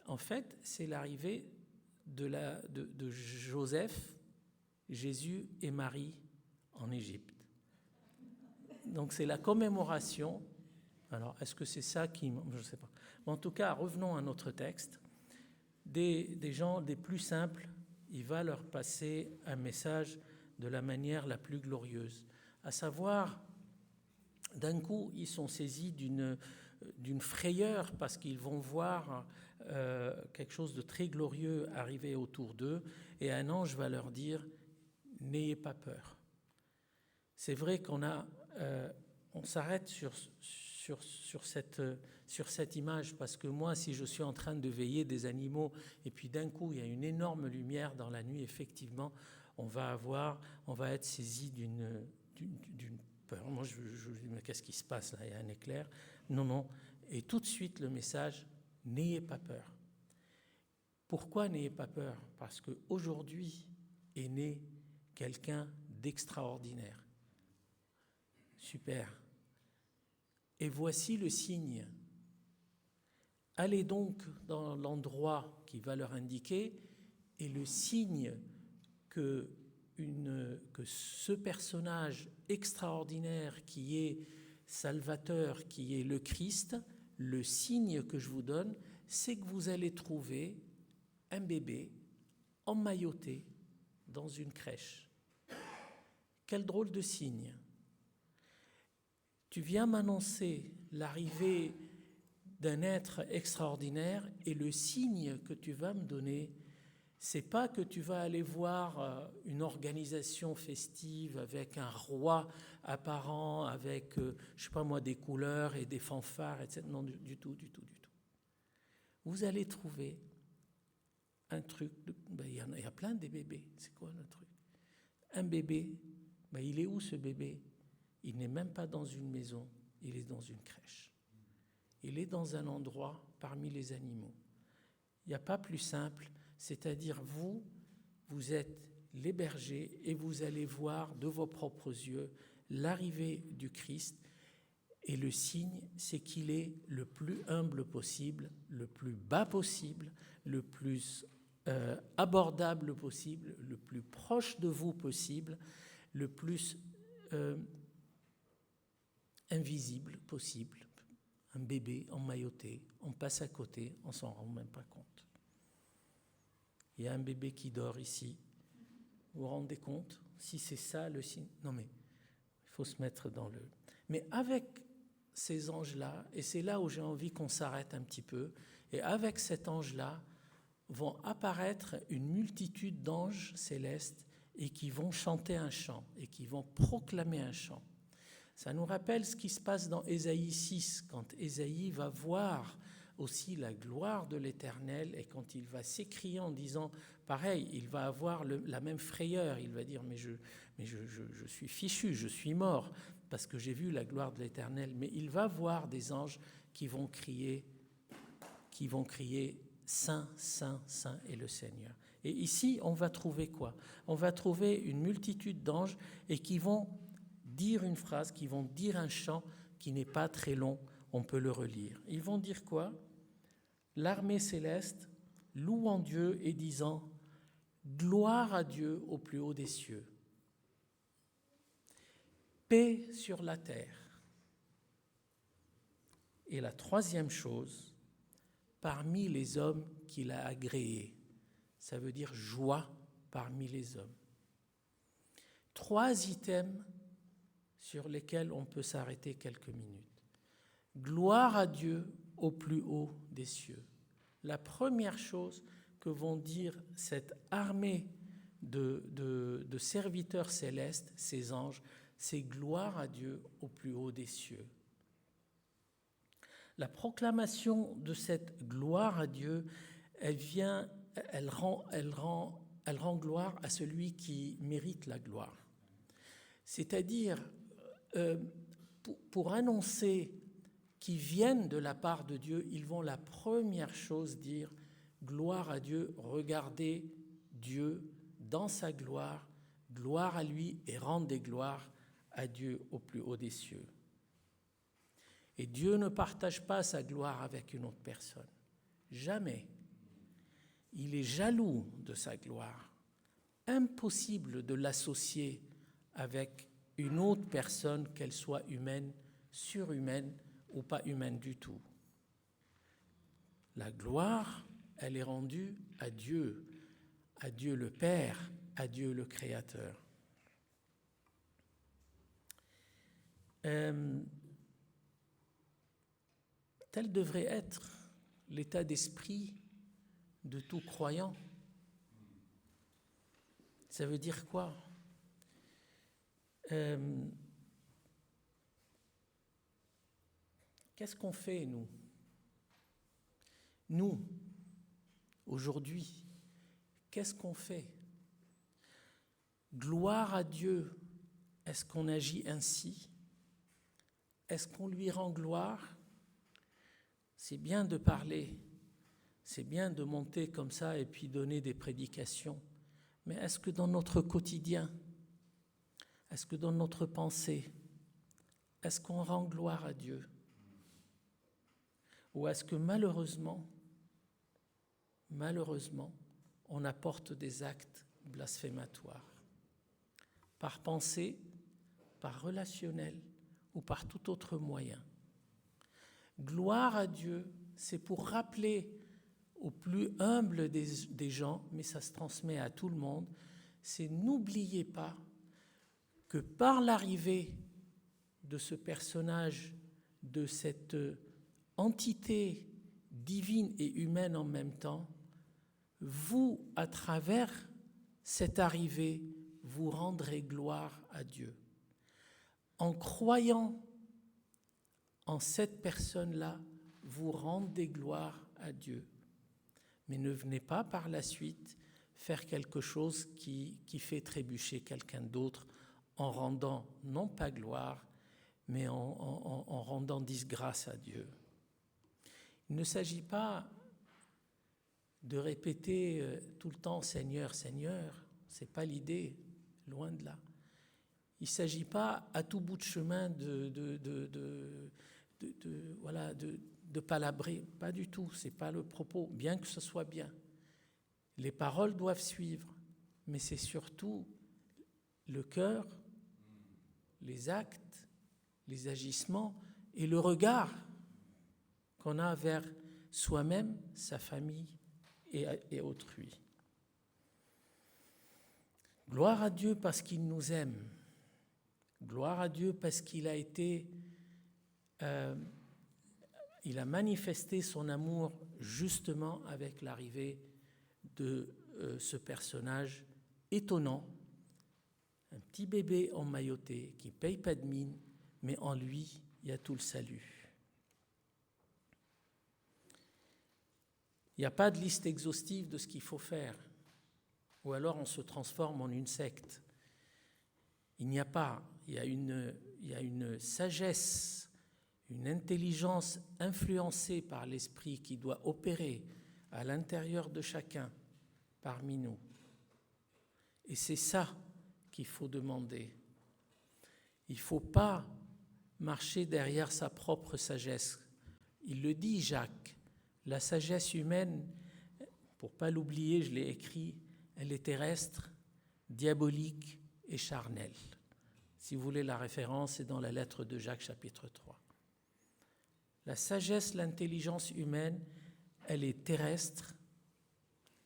En fait, c'est l'arrivée de Joseph, Jésus et Marie en Égypte. Donc c'est la commémoration. Alors, est-ce que c'est ça qui... Je ne sais pas. En tout cas, revenons à notre texte. Des gens des plus simples, il va leur passer un message de la manière la plus glorieuse. À savoir, d'un coup, ils sont saisis d'une frayeur parce qu'ils vont voir quelque chose de très glorieux arriver autour d'eux, et un ange va leur dire « N'ayez pas peur ». C'est vrai qu'on on s'arrête sur cette image, parce que moi, si je suis en train de veiller des animaux et puis d'un coup il y a une énorme lumière dans la nuit, effectivement, on va être saisi d'une peur. Moi, je dis, mais qu'est-ce qui se passe là? Il y a un éclair. Non. Et tout de suite, le message, n'ayez pas peur. Pourquoi n'ayez pas peur? Parce qu'aujourd'hui est né quelqu'un d'extraordinaire. Super. Et voici le signe. Allez donc dans l'endroit qui va leur indiquer, et le signe que ce personnage extraordinaire qui est Salvateur, qui est le Christ, le signe que je vous donne, c'est que vous allez trouver un bébé emmailloté dans une crèche. Quel drôle de signe! Tu viens m'annoncer l'arrivée d'un être extraordinaire, et le signe que tu vas me donner, c'est pas que tu vas aller voir une organisation festive avec un roi apparent, avec, je sais pas moi, des couleurs et des fanfares, etc. Non, du tout. Vous allez trouver un truc, il y a plein des bébés, c'est quoi le truc? Un bébé, il est où ce bébé? Il n'est même pas dans une maison, il est dans une crèche. Il est dans un endroit parmi les animaux. Il n'y a pas plus simple, c'est-à-dire vous êtes les bergers et vous allez voir de vos propres yeux l'arrivée du Christ, et le signe, c'est qu'il est le plus humble possible, le plus bas possible, le plus abordable possible, le plus proche de vous possible, le plus invisible possible. Un bébé emmailloté, on passe à côté, on s'en rend même pas compte. Il y a un bébé qui dort ici. Vous vous rendez compte? Si c'est ça le signe... Non mais, il faut se mettre dans le... Mais avec ces anges-là, et c'est là où j'ai envie qu'on s'arrête un petit peu, et avec cet ange-là, vont apparaître une multitude d'anges célestes et qui vont chanter un chant, et qui vont proclamer un chant. Ça nous rappelle ce qui se passe dans Ésaïe 6, quand Ésaïe va voir aussi la gloire de l'Éternel, et quand il va s'écrier en disant, pareil, il va avoir la même frayeur, il va dire, mais je suis fichu, je suis mort, parce que j'ai vu la gloire de l'Éternel. Mais il va voir des anges qui vont crier, Saint, Saint, Saint est le Seigneur. Et ici, on va trouver quoi? On va trouver une multitude d'anges, et qui vont dire une phrase, qui vont dire un chant qui n'est pas très long, on peut le relire. Ils vont dire quoi? L'armée céleste louant Dieu et disant « Gloire à Dieu au plus haut des cieux, paix sur la terre. » Et la troisième chose, parmi les hommes qu'il a agréés. Ça veut dire joie parmi les hommes. 3 items sur lesquels on peut s'arrêter quelques minutes. Gloire à Dieu au plus haut des cieux. La première chose que vont dire cette armée de serviteurs célestes, ces anges, c'est gloire à Dieu au plus haut des cieux. La proclamation de cette gloire à Dieu, elle rend gloire à celui qui mérite la gloire. C'est-à-dire, pour annoncer qu'ils viennent de la part de Dieu, ils vont la première chose dire « Gloire à Dieu, regardez Dieu dans sa gloire, gloire à lui et rendez gloire à Dieu au plus haut des cieux. » Et Dieu ne partage pas sa gloire avec une autre personne. Jamais. Il est jaloux de sa gloire. Impossible de l'associer avec une autre personne, qu'elle soit humaine, surhumaine ou pas humaine du tout. La gloire, elle est rendue à Dieu le Père, à Dieu le Créateur. Tel devrait être l'état d'esprit de tout croyant. Ça veut dire quoi ? Qu'est-ce qu'on fait, nous ? Nous, aujourd'hui, qu'est-ce qu'on fait ? Gloire à Dieu, est-ce qu'on agit ainsi ? Est-ce qu'on lui rend gloire ? C'est bien de parler, c'est bien de monter comme ça et puis donner des prédications, mais est-ce que dans notre quotidien, est-ce que dans notre pensée, est-ce qu'on rend gloire à Dieu ? Ou est-ce que malheureusement, on apporte des actes blasphématoires, par pensée, par relationnel ou par tout autre moyen. Gloire à Dieu, c'est pour rappeler aux plus humbles des gens, mais ça se transmet à tout le monde, c'est n'oubliez pas que par l'arrivée de ce personnage, de cette entité divine et humaine en même temps, vous, à travers cette arrivée, vous rendrez gloire à Dieu. En croyant en cette personne-là, vous rendez gloire à Dieu. Mais ne venez pas par la suite faire quelque chose qui fait trébucher quelqu'un d'autre en rendant non pas gloire, mais en rendant disgrâce à Dieu. Il ne s'agit pas de répéter tout le temps « Seigneur, Seigneur », ce n'est pas l'idée, loin de là. Il ne s'agit pas à tout bout de chemin de palabrer, pas du tout, ce n'est pas le propos, bien que ce soit bien. Les paroles doivent suivre, mais c'est surtout le cœur, les actes, les agissements et le regard qu'on a vers soi-même, sa famille et autrui. Gloire à Dieu parce qu'il nous aime. Gloire à Dieu parce qu'il a été, il a manifesté son amour justement avec l'arrivée de ce personnage étonnant, un petit bébé emmailloté qui ne paye pas de mine, mais en lui, il y a tout le salut. Il n'y a pas de liste exhaustive de ce qu'il faut faire, ou alors on se transforme en une secte. Il n'y a pas, il y a une sagesse, une intelligence influencée par l'esprit qui doit opérer à l'intérieur de chacun parmi nous. Et c'est ça qu'il faut demander. Il ne faut pas marcher derrière sa propre sagesse. Il le dit, Jacques, la sagesse humaine, pour ne pas l'oublier, je l'ai écrit, elle est terrestre, diabolique et charnelle. Si vous voulez la référence, c'est dans la lettre de Jacques, chapitre 3. La sagesse, l'intelligence humaine, elle est terrestre,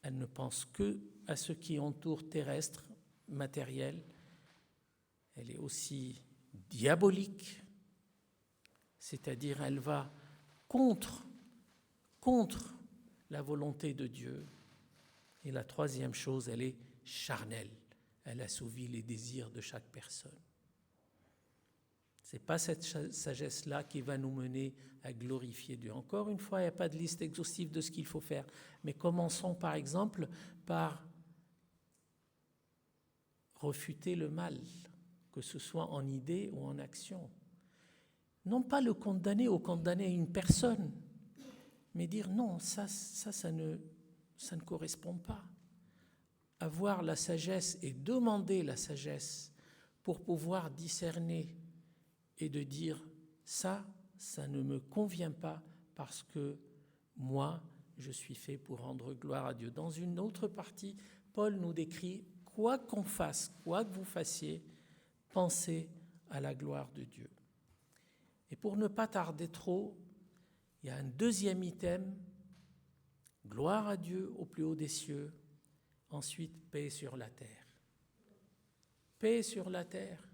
elle ne pense que à ce qui entoure terrestre, matériel. Elle est aussi diabolique, c'est-à-dire elle va contre la volonté de Dieu. Et la troisième chose, elle est charnelle. Elle assouvit les désirs de chaque personne. Ce n'est pas cette sagesse-là qui va nous mener à glorifier Dieu. Encore une fois, il n'y a pas de liste exhaustive de ce qu'il faut faire. Mais commençons par exemple par refuter le mal, que ce soit en idée ou en action. Non pas le condamner ou condamner une personne, mais dire non, ça ne correspond pas. Avoir la sagesse et demander la sagesse pour pouvoir discerner et de dire ça ne me convient pas parce que moi, je suis fait pour rendre gloire à Dieu. Dans une autre partie, Paul nous décrit quoi qu'on fasse, quoi que vous fassiez, pensez à la gloire de Dieu. Et pour ne pas tarder trop, il y a un deuxième item, gloire à Dieu au plus haut des cieux, ensuite paix sur la terre. Paix sur la terre.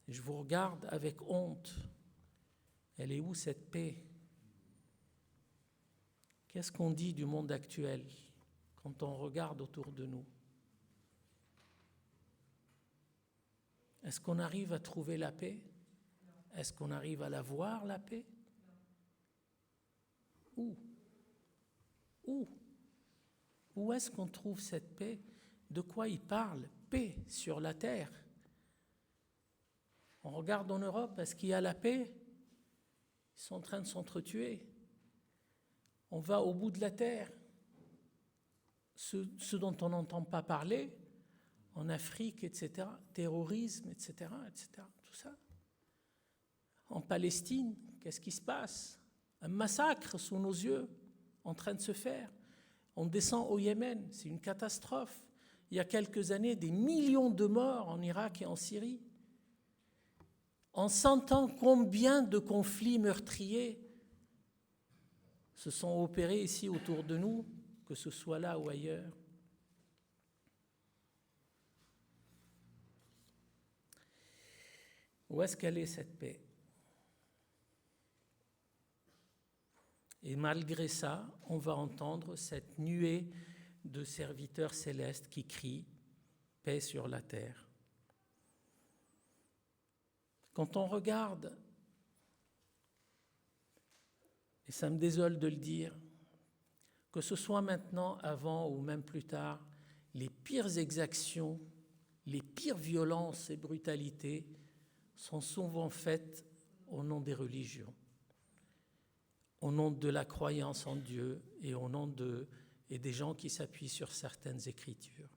Je vous regarde avec honte. Elle est où cette paix? Qu'est-ce qu'on dit du monde actuel quand on regarde autour de nous? Est-ce qu'on arrive à trouver la paix? Est-ce qu'on arrive à la voir, la paix? Où? Où est-ce qu'on trouve cette paix? De quoi il parle? Paix sur la terre. On regarde en Europe, est-ce qu'il y a la paix? Ils sont en train de s'entretuer. On va au bout de la terre. Ce dont on n'entend pas parler, en Afrique, etc., terrorisme, etc., tout ça. En Palestine, qu'est-ce qui se passe? Un massacre sous nos yeux, en train de se faire. On descend au Yémen, c'est une catastrophe. Il y a quelques années, des millions de morts en Irak et en Syrie. En 100 ans, combien de conflits meurtriers se sont opérés ici autour de nous, que ce soit là ou ailleurs? Où est-ce qu'elle est, cette paix? Et malgré ça, on va entendre cette nuée de serviteurs célestes qui crient « Paix sur la terre ». Quand on regarde, et ça me désole de le dire, que ce soit maintenant, avant ou même plus tard, les pires exactions, les pires violences et brutalités sont souvent faites au nom des religions, au nom de la croyance en Dieu et au nom des gens qui s'appuient sur certaines écritures.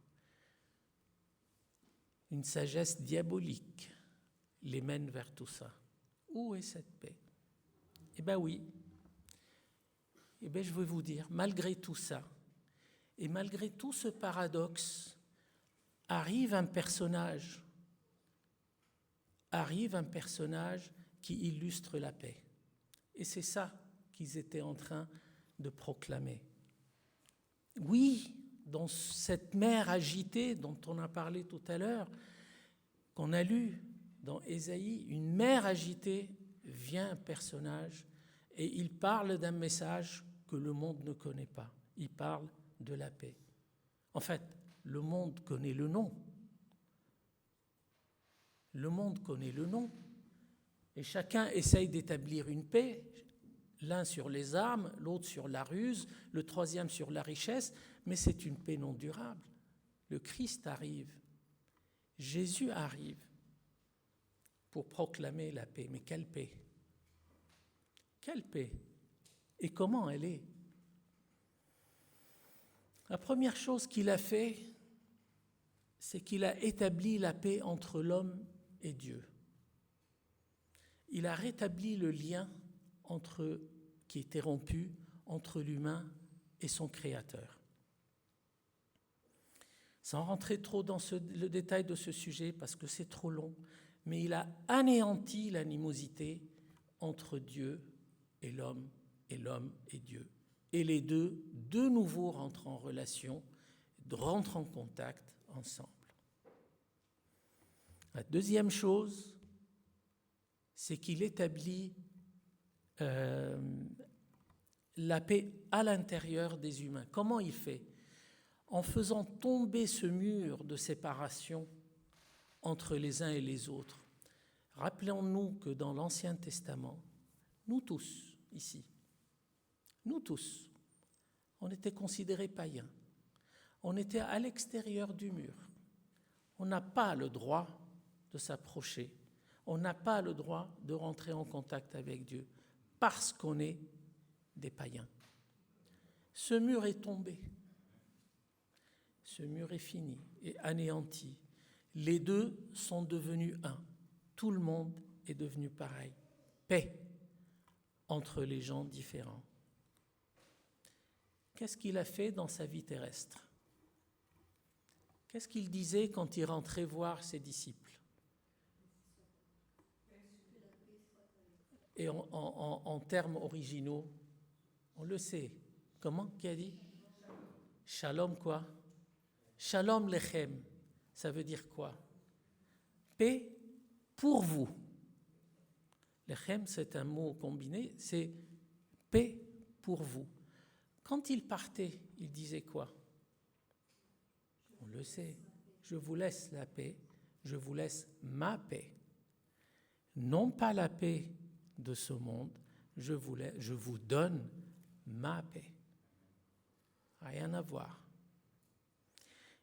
Une sagesse diabolique les mène vers tout ça. Où est cette paix? Eh bien oui. Eh bien je vais vous dire, malgré tout ça, et malgré tout ce paradoxe, arrive un personnage qui illustre la paix. Et c'est ça qu'ils étaient en train de proclamer. Oui, dans cette mer agitée dont on a parlé tout à l'heure, qu'on a lu dans Ésaïe, une mer agitée, vient un personnage et il parle d'un message que le monde ne connaît pas. Il parle de la paix. En fait, le monde connaît le nom. Le monde connaît le nom. Et chacun essaye d'établir une paix, l'un sur les armes, l'autre sur la ruse, le troisième sur la richesse, mais c'est une paix non durable. Le Christ arrive, Jésus arrive pour proclamer la paix. Mais quelle paix? Quelle paix? Et comment elle est? La première chose qu'il a fait, c'est qu'il a établi la paix entre l'homme et Dieu. Il a rétabli le lien qui était rompu entre l'humain et son Créateur. Sans rentrer trop dans le détail de ce sujet, parce que c'est trop long, mais il a anéanti l'animosité entre Dieu et l'homme et Dieu. Et les deux, de nouveau, rentrent en relation, rentrent en contact ensemble. La deuxième chose, c'est qu'il établit la paix à l'intérieur des humains. Comment il fait? En faisant tomber ce mur de séparation entre les uns et les autres. Rappelons-nous que dans l'Ancien Testament, nous tous, ici, nous tous, on était considérés païens. On était à l'extérieur du mur. On n'a pas le droit de s'approcher. On n'a pas le droit de rentrer en contact avec Dieu parce qu'on est des païens. Ce mur est tombé. Ce mur est fini et anéanti. Les deux sont devenus un. Tout le monde est devenu pareil. Paix entre les gens différents. Qu'est-ce qu'il a fait dans sa vie terrestre? Qu'est-ce qu'il disait quand il rentrait voir ses disciples? Et en termes originaux, on le sait. Comment? Qui a dit? Shalom quoi? Shalom lechem. Ça veut dire quoi? Paix pour vous. Lechem, c'est un mot combiné, c'est paix pour vous. Quand il partait, il disait quoi? On le sait. Je vous laisse la paix, je vous laisse ma paix. Non pas la paix de ce monde, je vous donne ma paix. Rien à voir.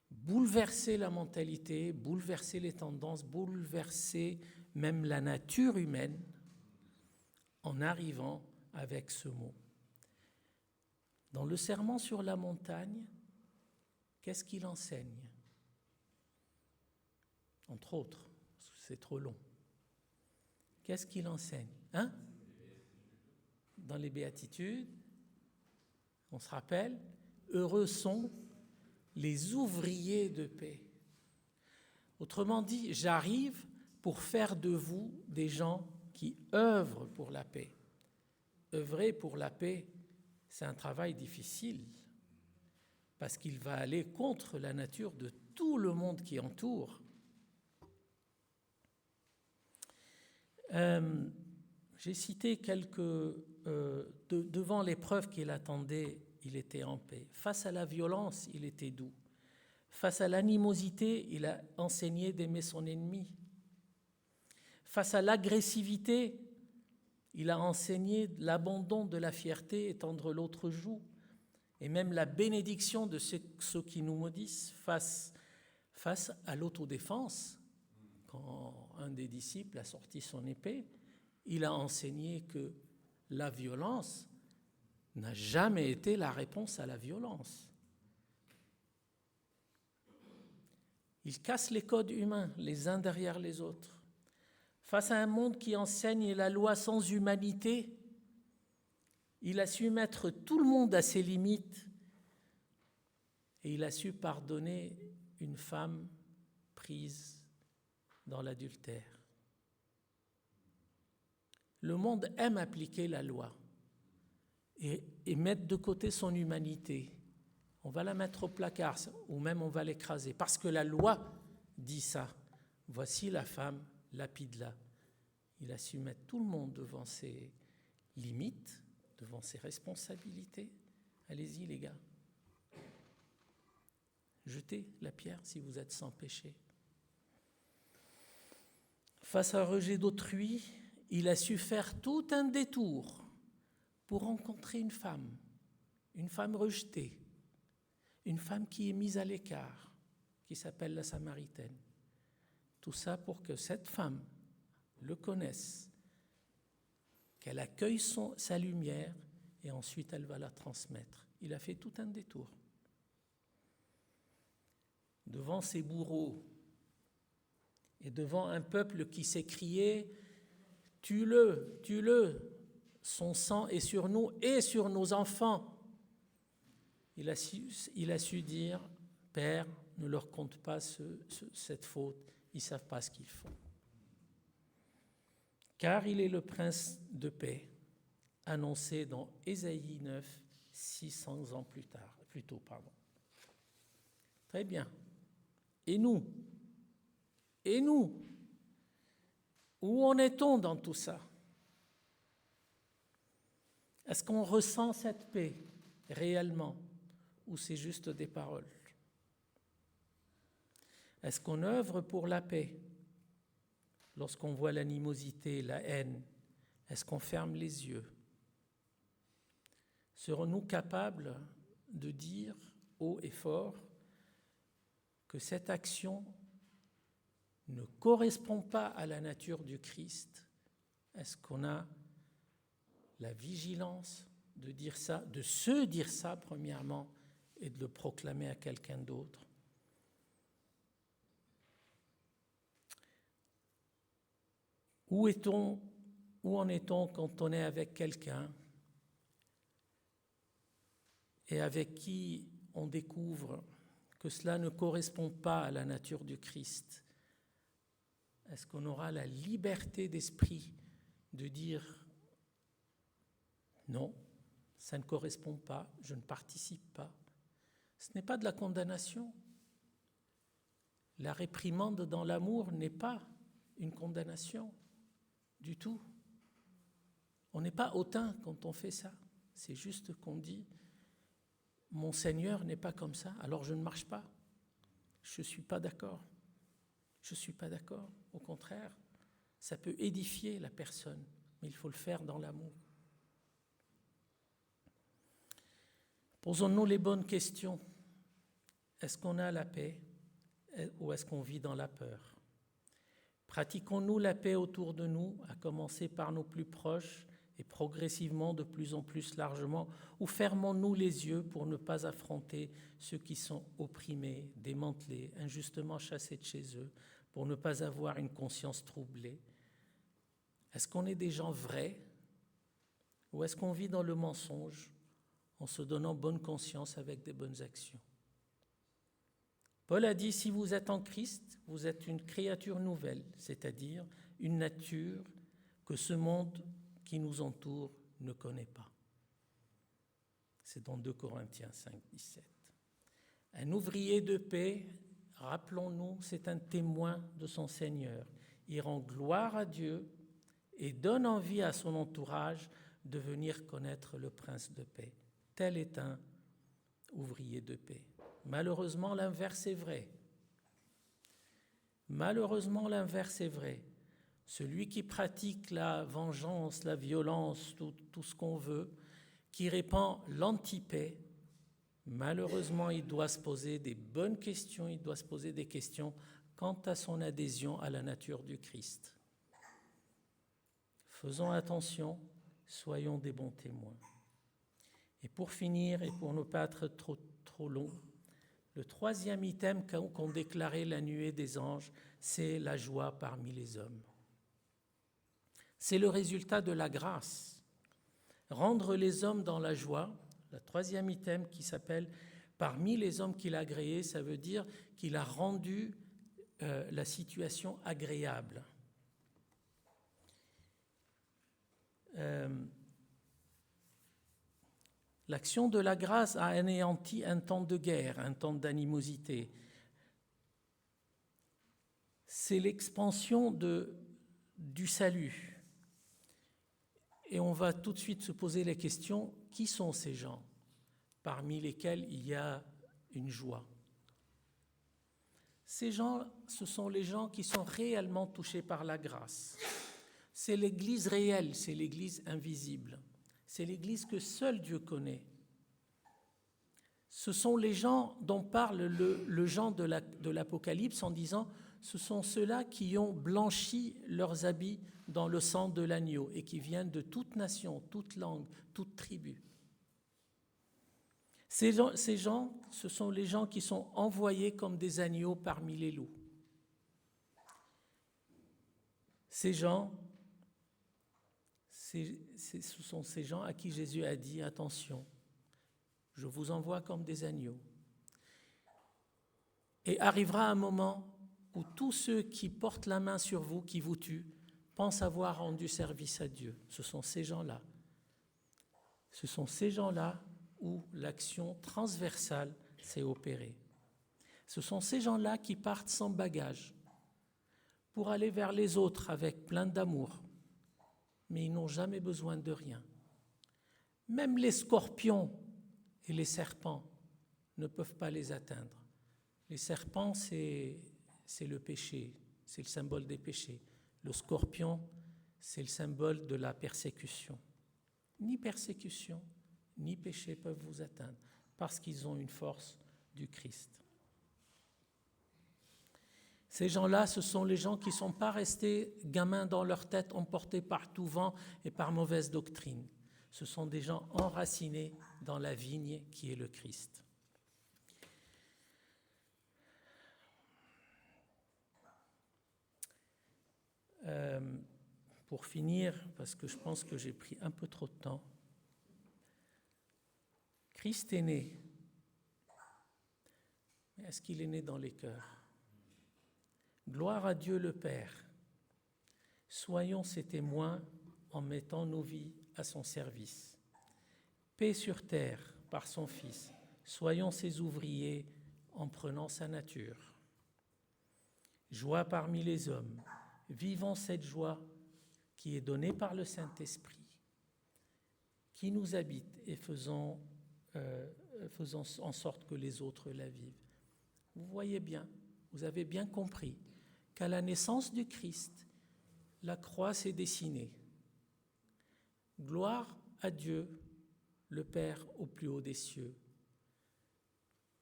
Bouleverser la mentalité, bouleverser les tendances, bouleverser même la nature humaine en arrivant avec ce mot. Dans le sermon sur la montagne, qu'est-ce qu'il enseigne? Entre autres, c'est trop long. Qu'est-ce qu'il enseigne? Dans les béatitudes, on se rappelle, heureux sont les ouvriers de paix. Autrement dit, j'arrive pour faire de vous des gens qui œuvrent pour la paix. Œuvrer pour la paix, c'est un travail difficile, parce qu'il va aller contre la nature de tout le monde qui entoure. J'ai cité quelques... devant l'épreuve qu'il attendait, il était en paix. Face à la violence, il était doux. Face à l'animosité, il a enseigné d'aimer son ennemi. Face à l'agressivité, il a enseigné l'abandon de la fierté et tendre l'autre joue. Et même la bénédiction de ceux qui nous maudissent face à l'autodéfense. Quand un des disciples a sorti son épée, il a enseigné que la violence n'a jamais été la réponse à la violence. Il casse les codes humains les uns derrière les autres. Face à un monde qui enseigne la loi sans humanité, il a su mettre tout le monde à ses limites et il a su pardonner une femme prise dans l'adultère. Le monde aime appliquer la loi et mettre de côté son humanité. On va la mettre au placard ou même on va l'écraser parce que la loi dit ça. Voici la femme, lapide-la. Il a su mettre tout le monde devant ses limites, devant ses responsabilités. Allez-y les gars. Jetez la pierre si vous êtes sans péché. Face à un rejet d'autrui, il a su faire tout un détour pour rencontrer une femme rejetée, une femme qui est mise à l'écart, qui s'appelle la Samaritaine. Tout ça pour que cette femme le connaisse, qu'elle accueille sa lumière et ensuite elle va la transmettre. Il a fait tout un détour. Devant ses bourreaux et devant un peuple qui s'écriait « Tue-le, tue-le, son sang est sur nous et sur nos enfants ». Il a su dire « Père, ne leur compte pas cette faute, ils ne savent pas ce qu'ils font. » Car il est le prince de paix, annoncé dans Ésaïe 9, 600 ans plus tôt. Très bien. Et nous? Où en est-on dans tout ça? Est-ce qu'on ressent cette paix réellement ou c'est juste des paroles? Est-ce qu'on œuvre pour la paix lorsqu'on voit l'animosité, la haine? Est-ce qu'on ferme les yeux? Serons-nous capables de dire haut et fort que cette action ne correspond pas à la nature du Christ? Est-ce qu'on a la vigilance de dire ça, de se dire ça premièrement et de le proclamer à quelqu'un d'autre? Où en est-on quand on est avec quelqu'un et avec qui on découvre que cela ne correspond pas à la nature du Christ, est-ce qu'on aura la liberté d'esprit de dire non, ça ne correspond pas, je ne participe pas? Ce n'est pas de la condamnation. La réprimande dans l'amour n'est pas une condamnation du tout. On n'est pas hautain quand on fait ça. C'est juste qu'on dit « Mon Seigneur n'est pas comme ça, alors je ne marche pas. Je ne suis pas d'accord. Je ne suis pas d'accord. Au contraire, ça peut édifier la personne, mais il faut le faire dans l'amour. » Posons-nous les bonnes questions. Est-ce qu'on a la paix ou est-ce qu'on vit dans la peur? Pratiquons-nous la paix autour de nous, à commencer par nos plus proches et progressivement de plus en plus largement, ou fermons-nous les yeux pour ne pas affronter ceux qui sont opprimés, démantelés, injustement chassés de chez eux, pour ne pas avoir une conscience troublée? Est-ce qu'on est des gens vrais ou est-ce qu'on vit dans le mensonge en se donnant bonne conscience avec des bonnes actions? Paul a dit, si vous êtes en Christ, vous êtes une créature nouvelle, c'est-à-dire une nature que ce monde qui nous entoure ne connaît pas. C'est dans 2 Corinthiens 5, 17. Un ouvrier de paix, rappelons-nous, c'est un témoin de son Seigneur. Il rend gloire à Dieu et donne envie à son entourage de venir connaître le Prince de paix. Tel est un ouvrier de paix. Malheureusement, l'inverse est vrai. Malheureusement, l'inverse est vrai. Celui qui pratique la vengeance, la violence, tout ce qu'on veut, qui répand l'anti-paix, malheureusement, il doit se poser des bonnes questions, il doit se poser des questions quant à son adhésion à la nature du Christ. Faisons attention, soyons des bons témoins. Et pour finir, et pour ne pas être trop long, le 3e item qu'ont déclaré la nuée des anges, c'est la joie parmi les hommes. C'est le résultat de la grâce. Rendre les hommes dans la joie, le 3e item qui s'appelle « Parmi les hommes qu'il a créés », ça veut dire qu'il a rendu la situation agréable. L'action de la grâce a anéanti un temps de guerre, un temps d'animosité. C'est l'expansion du salut. Et on va tout de suite se poser la question, qui sont ces gens parmi lesquels il y a une joie? Ces gens, ce sont les gens qui sont réellement touchés par la grâce. C'est l'Église réelle, c'est l'Église invisible. C'est l'Église que seul Dieu connaît. Ce sont les gens dont parle le Jean de l'Apocalypse en disant « ce sont ceux-là qui ont blanchi leurs habits dans le sang de l'agneau et qui viennent de toute nation, toute langue, toute tribu ». Ces gens, ce sont les gens qui sont envoyés comme des agneaux parmi les loups. Ces gens, ce sont ces gens à qui Jésus a dit « Attention, je vous envoie comme des agneaux ». Et arrivera un moment où tous ceux qui portent la main sur vous, qui vous tuent, pensent avoir rendu service à Dieu. Ce sont ces gens-là. Ce sont ces gens-là où l'action transversale s'est opérée. Ce sont ces gens-là qui partent sans bagage pour aller vers les autres avec plein d'amour. Mais ils n'ont jamais besoin de rien. Même les scorpions et les serpents ne peuvent pas les atteindre. Les serpents, c'est le péché, c'est le symbole des péchés. Le scorpion, c'est le symbole de la persécution. Ni persécution, ni péché peuvent vous atteindre, parce qu'ils ont une force du Christ. Ces gens-là, ce sont les gens qui ne sont pas restés gamins dans leur tête, emportés par tout vent et par mauvaise doctrine. Ce sont des gens enracinés dans la vigne qui est le Christ. Pour finir, parce que je pense que j'ai pris un peu trop de temps, Christ est né. est-ce qu'il est né dans les cœurs? Gloire à Dieu le Père. Soyons ses témoins en mettant nos vies à son service. Paix sur terre par son Fils. Soyons ses ouvriers en prenant sa nature. Joie parmi les hommes. Vivons cette joie qui est donnée par le Saint-Esprit, qui nous habite et faisons en sorte que les autres la vivent. Vous voyez bien, vous avez bien compris qu'à la naissance du Christ, la croix s'est dessinée. Gloire à Dieu, le Père au plus haut des cieux.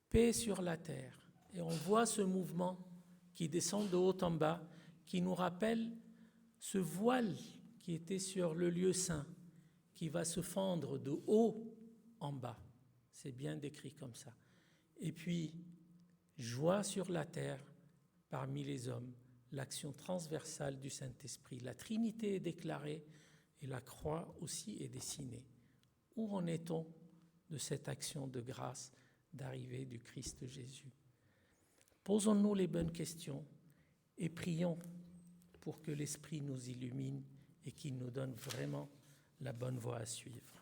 Paix sur la terre. Et on voit ce mouvement qui descend de haut en bas, qui nous rappelle ce voile qui était sur le lieu saint, qui va se fendre de haut en bas. C'est bien décrit comme ça. Et puis, joie sur la terre parmi les hommes, l'action transversale du Saint-Esprit. La Trinité est déclarée et la croix aussi est dessinée. Où en est-on de cette action de grâce d'arrivée du Christ Jésus? Posons-nous les bonnes questions et prions pour que l'Esprit nous illumine et qu'il nous donne vraiment la bonne voie à suivre.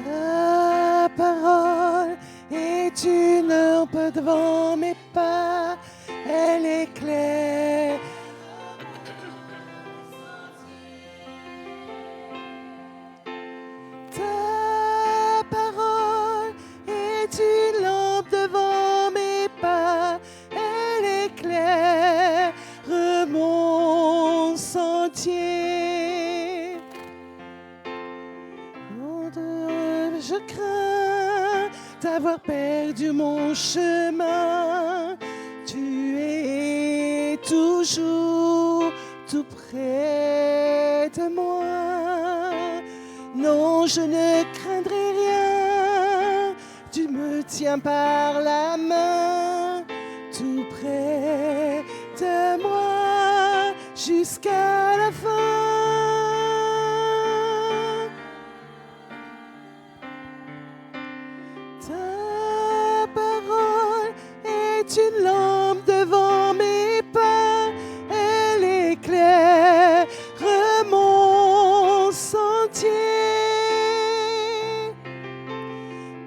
Ta parole est une lampe devant mes pas, elle éclaire. Ta parole est une lampe devant mes pas, elle éclaire mon sentier. Je crains d'avoir perdu mon chemin. Tu es toujours tout près de moi. Non, je ne craindrai rien. Tu me tiens par la main, tout près de moi, jusqu'à la fin. Ta parole est une lampe devant mes pas, elle éclaire mon sentier.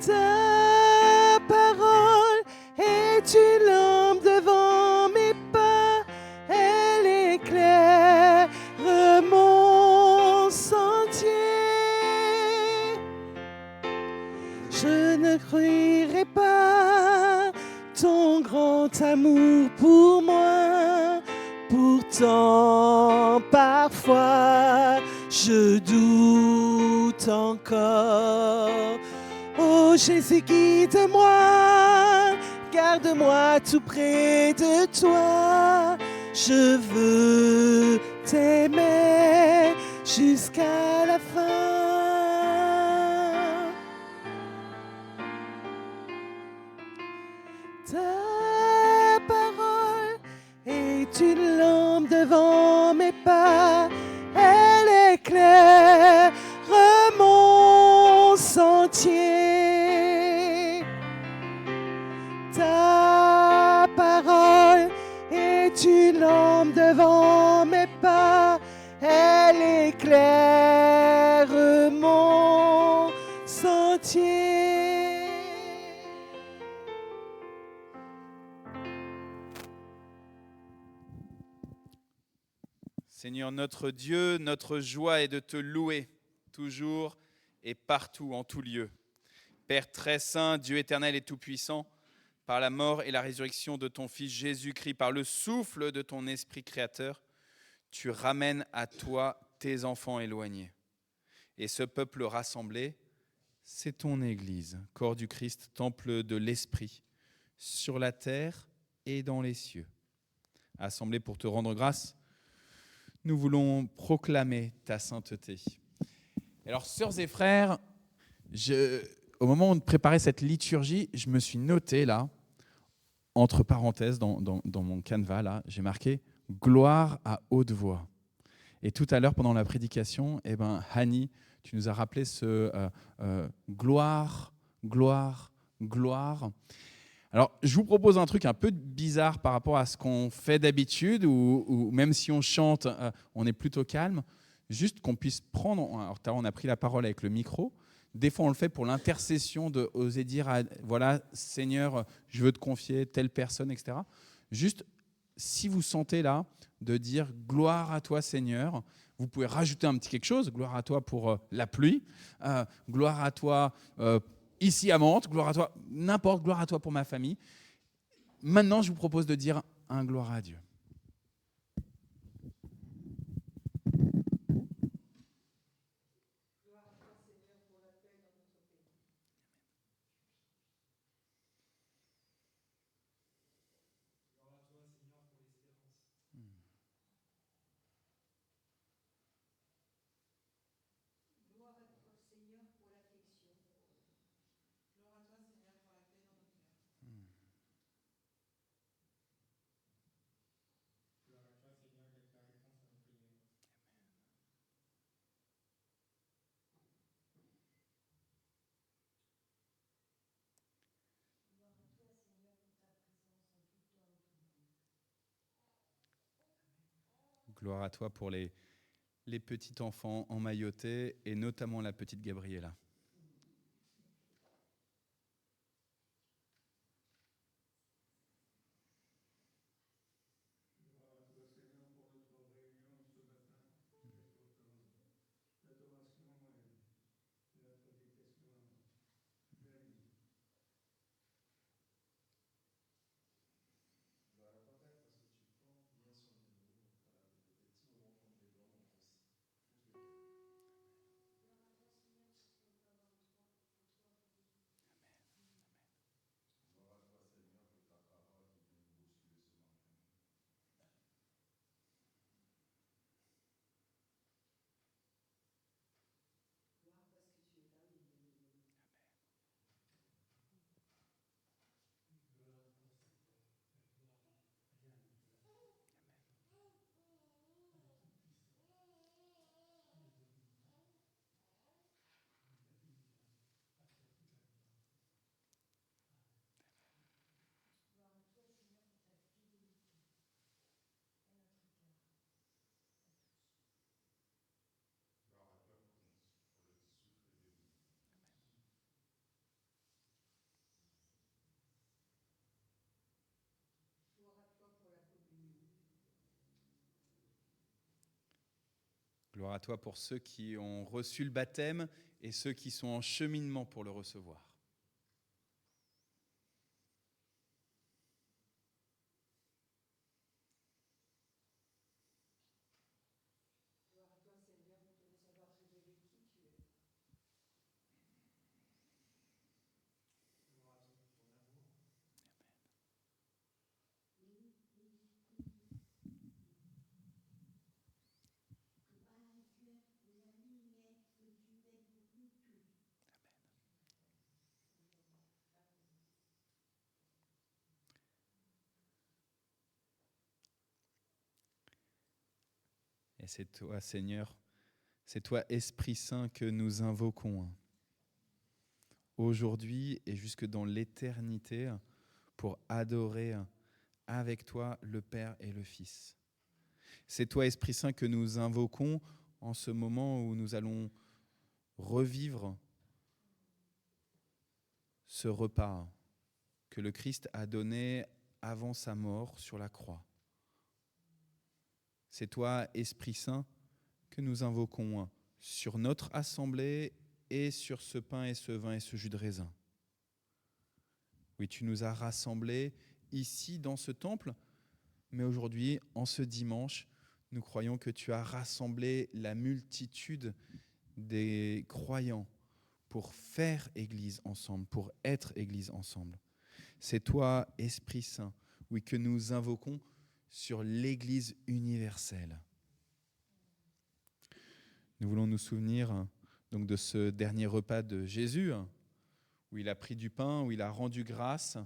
Ta parole est une lampe devant mes pas, elle éclaire mon sentier. Je ne crierai pas ton grand amour pour moi. Pourtant, parfois, je doute encore. Oh Jésus, guide-moi, garde-moi tout près de toi. Je veux t'aimer jusqu'à la fin. Ta parole est une lampe devant mes pas, elle éclaire mon sentier. Ta parole est une lampe devant mes pas, elle éclaire mon sentier. Seigneur notre Dieu, notre joie est de te louer toujours et partout, en tout lieu. Père très saint, Dieu éternel et tout-puissant, par la mort et la résurrection de ton Fils Jésus-Christ, par le souffle de ton Esprit créateur, tu ramènes à toi tes enfants éloignés. Et ce peuple rassemblé, c'est ton Église, corps du Christ, temple de l'Esprit, sur la terre et dans les cieux. Assemblés pour te rendre grâce, nous voulons proclamer ta sainteté. Alors, sœurs et frères, au moment où on préparait cette liturgie, je me suis noté là, entre parenthèses, dans mon canevas, là, j'ai marqué « Gloire à haute voix ». Et tout à l'heure, pendant la prédication, Hani, tu nous as rappelé ce gloire, gloire, gloire. Alors, je vous propose un truc un peu bizarre par rapport à ce qu'on fait d'habitude, ou même si on chante, on est plutôt calme. Juste qu'on puisse prendre, alors on a pris la parole avec le micro, des fois on le fait pour l'intercession de oser dire, voilà, Seigneur, je veux te confier telle personne, etc. Juste, si vous sentez là, de dire gloire à toi Seigneur, vous pouvez rajouter un petit quelque chose, gloire à toi pour la pluie, gloire à toi ici à Mantes, gloire à toi, n'importe, gloire à toi pour ma famille. Maintenant, je vous propose de dire un gloire à Dieu. Gloire à toi pour les petits enfants emmaillotés et notamment la petite Gabriella. Gloire à toi pour ceux qui ont reçu le baptême et ceux qui sont en cheminement pour le recevoir. Gloire à toi, Seigneur, pour te nous avoir révélé qui tu es. Gloire à toi pour ton amour. Et c'est toi, Seigneur, c'est toi, Esprit Saint, que nous invoquons aujourd'hui et jusque dans l'éternité pour adorer avec toi le Père et le Fils. C'est toi, Esprit Saint, que nous invoquons en ce moment où nous allons revivre ce repas que le Christ a donné avant sa mort sur la croix. C'est toi, Esprit Saint, que nous invoquons sur notre assemblée est sur ce pain et ce vin et ce jus de raisin. Oui, tu nous as rassemblés ici dans ce temple, mais aujourd'hui, en ce dimanche, nous croyons que tu as rassemblé la multitude des croyants pour faire Église ensemble, pour être Église ensemble. C'est toi, Esprit Saint, oui, que nous invoquons sur l'Église universelle. Nous voulons nous souvenir donc de ce dernier repas de Jésus, où il a pris du pain, où il a rendu grâce,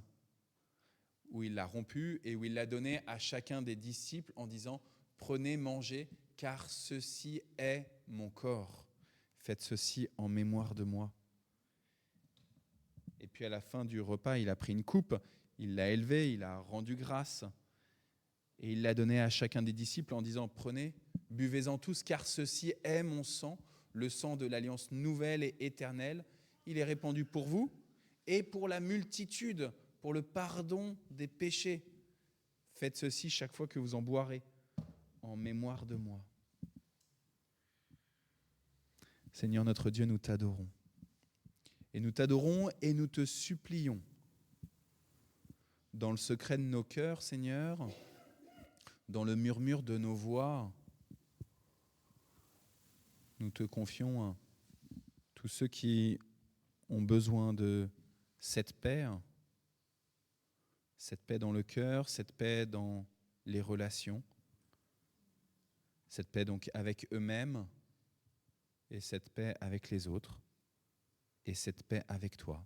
où il l'a rompu et où il l'a donné à chacun des disciples en disant « Prenez, mangez, car ceci est mon corps. Faites ceci en mémoire de moi. » Et puis à la fin du repas, il a pris une coupe, il l'a élevée, il a rendu grâce et il l'a donnée à chacun des disciples en disant « Prenez, buvez-en tous, car ceci est mon sang, le sang de l'alliance nouvelle et éternelle. Il est répandu pour vous et pour la multitude, pour le pardon des péchés. Faites ceci chaque fois que vous en boirez, en mémoire de moi. » Seigneur notre Dieu, nous t'adorons. Et nous t'adorons et nous te supplions. Dans le secret de nos cœurs, Seigneur, dans le murmure de nos voix, nous te confions tous ceux qui ont besoin de cette paix dans le cœur, cette paix dans les relations, cette paix donc avec eux-mêmes et cette paix avec les autres et cette paix avec toi.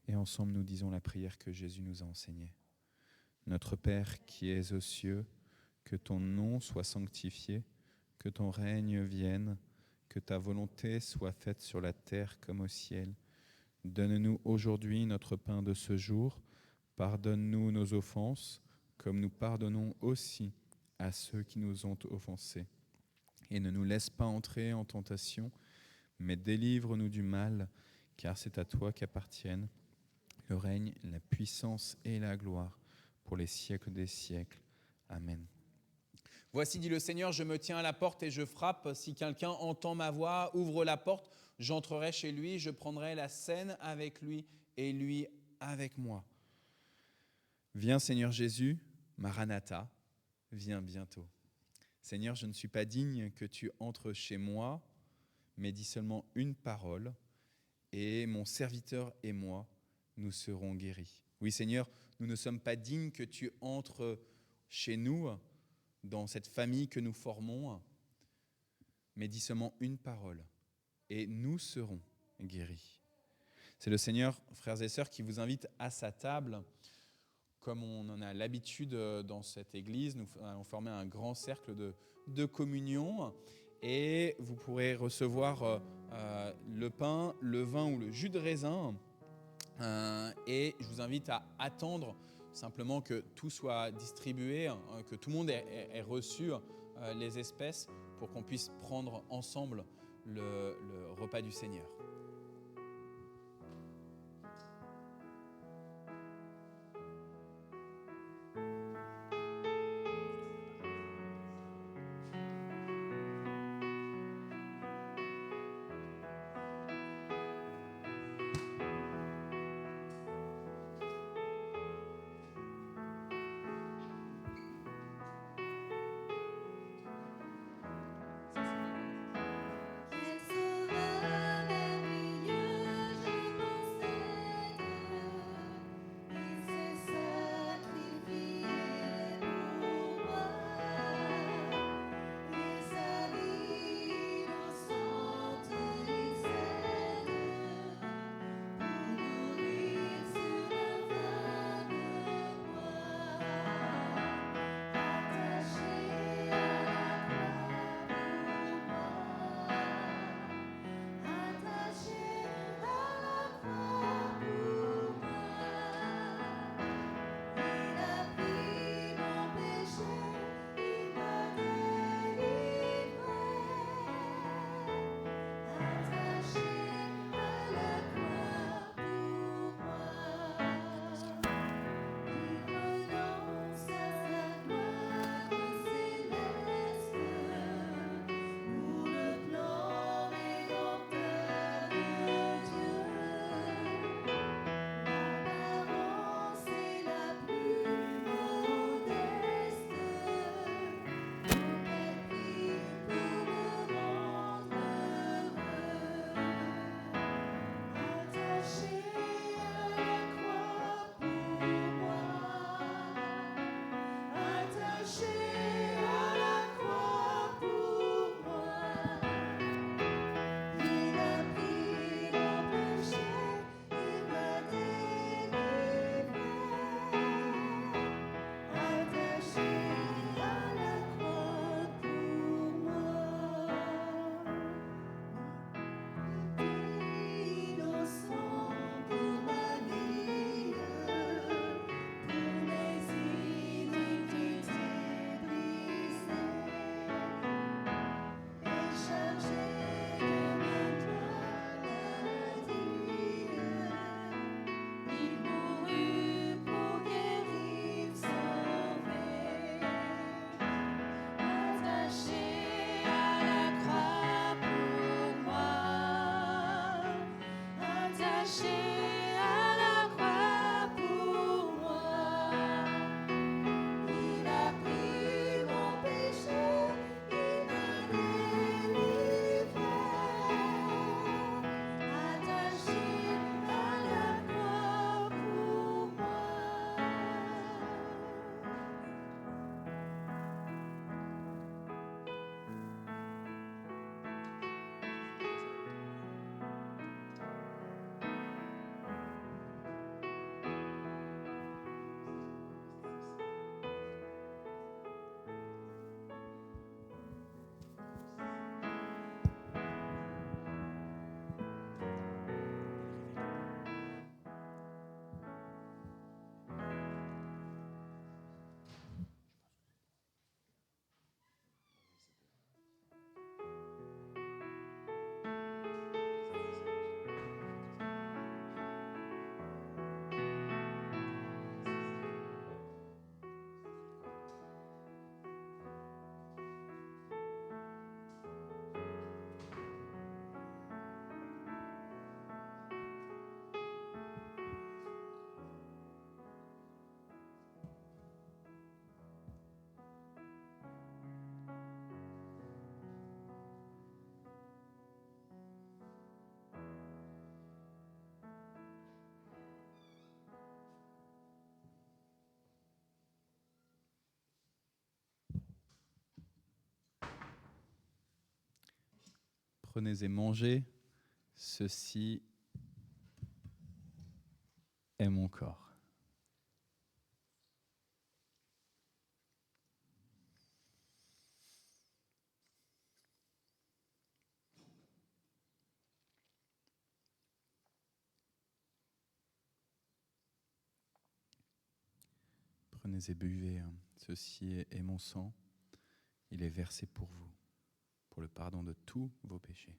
Et ensemble, nous disons la prière que Jésus nous a enseignée. Notre Père qui es aux cieux, que ton nom soit sanctifié, que ton règne vienne, que ta volonté soit faite sur la terre comme au ciel. Donne-nous aujourd'hui notre pain de ce jour. Pardonne-nous nos offenses, comme nous pardonnons aussi à ceux qui nous ont offensés. Et ne nous laisse pas entrer en tentation, mais délivre-nous du mal, car c'est à toi qu'appartiennent le règne, la puissance et la gloire pour les siècles des siècles. Amen. Voici, dit le Seigneur, je me tiens à la porte et je frappe. Si quelqu'un entend ma voix, ouvre la porte, j'entrerai chez lui, je prendrai la scène avec lui et lui avec moi. Viens, Seigneur Jésus, Maranatha, viens bientôt. Seigneur, je ne suis pas digne que tu entres chez moi, mais dis seulement une parole et mon serviteur et moi, nous serons guéris. Oui, Seigneur, nous ne sommes pas dignes que tu entres chez nous, dans cette famille que nous formons, mais dis seulement une parole et nous serons guéris. C'est le Seigneur, frères et sœurs, qui vous invite à sa table. Comme on en a l'habitude dans cette église, nous allons former un grand cercle de communion et vous pourrez recevoir le pain, le vin ou le jus de raisin. Et je vous invite à attendre simplement que tout soit distribué, que tout le monde ait reçu les espèces pour qu'on puisse prendre ensemble le repas du Seigneur. Quel sauveur Prenez et mangez, ceci est mon corps. Prenez et buvez, ceci est mon sang, il est versé pour vous, pour le pardon de tous vos péchés.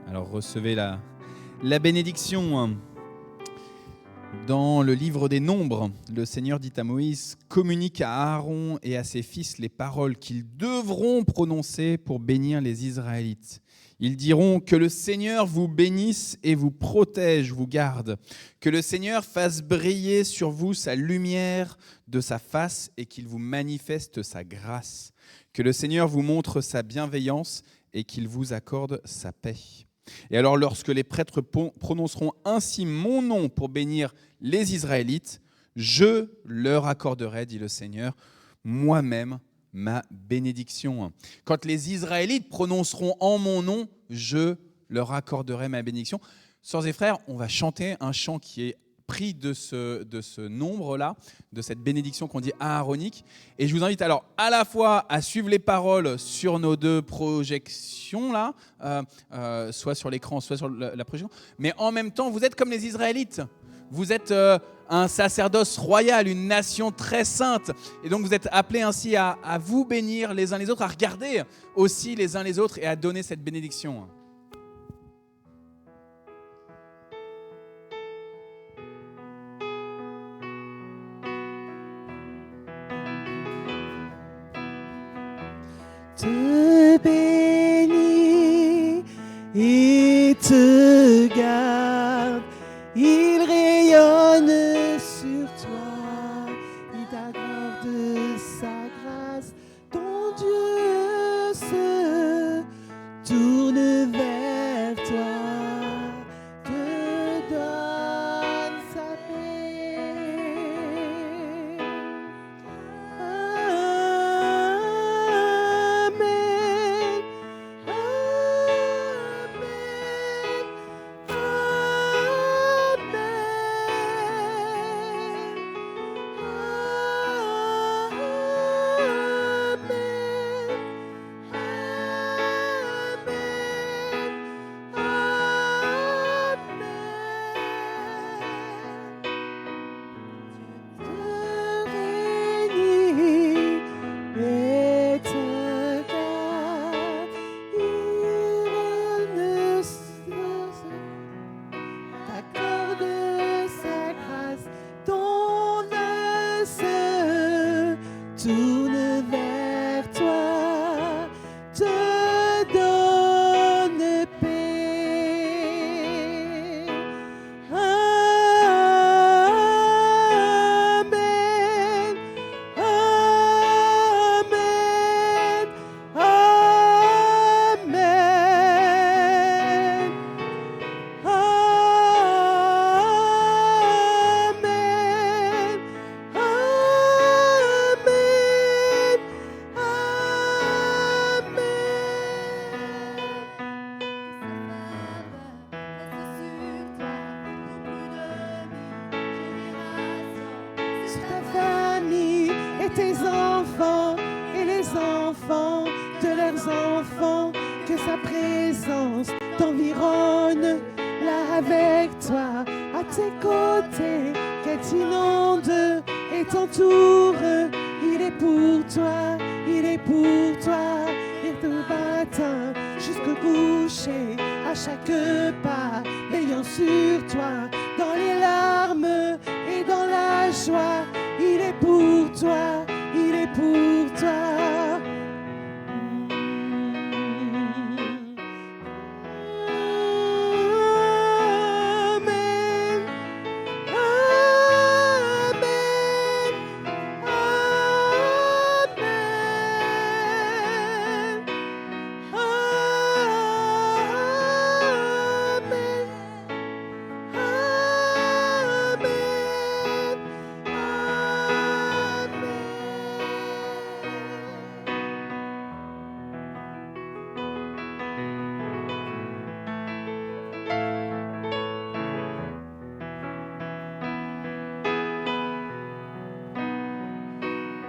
Alors recevez la bénédiction. Dans le livre des Nombres, le Seigneur dit à Moïse « Communique à Aaron et à ses fils les paroles qu'ils devront prononcer pour bénir les Israélites. Ils diront que le Seigneur vous bénisse et vous protège, vous garde. Que le Seigneur fasse briller sur vous sa lumière de sa face et qu'il vous manifeste sa grâce. Que le Seigneur vous montre sa bienveillance et qu'il vous accorde sa paix. Et alors, lorsque les prêtres prononceront ainsi mon nom pour bénir les Israélites, je leur accorderai, dit le Seigneur, moi-même ma bénédiction. Quand les Israélites prononceront en mon nom, je leur accorderai ma bénédiction. Sœurs et frères, on va chanter un chant qui est pris de ce nombre-là, de cette bénédiction qu'on dit aaronique. Et je vous invite alors à la fois à suivre les paroles sur nos deux projections, là, soit sur l'écran, soit sur la projection, mais en même temps, vous êtes comme les Israélites. Vous êtes un sacerdoce royal, une nation très sainte. Et donc vous êtes appelés ainsi à vous bénir les uns les autres, à regarder aussi les uns les autres et à donner cette bénédiction. Te bénit et te garde, il rayonne sur toi, il t'accorde sa grâce, ton Dieu se tourne vers toi, te donne sa paix. Amen. tes enfants et les enfants de leurs enfants, que sa présence t'environne là avec toi, à tes côtés, qu'elle t'inonde et t'entoure. Il est pour toi, il est pour toi, et tout matin jusqu'au coucher, à chaque pas, veillant sur toi, dans les larmes et dans la joie. Il est pour toi, il est pour toi.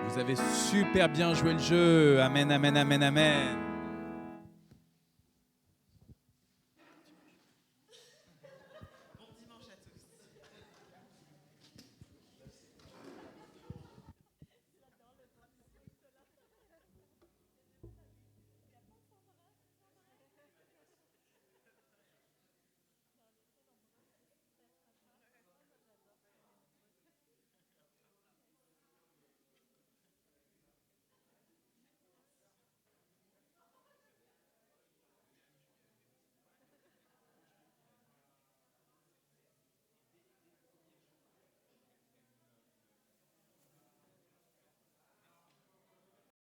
Vous avez super bien joué le jeu. Amen, amen, amen, amen.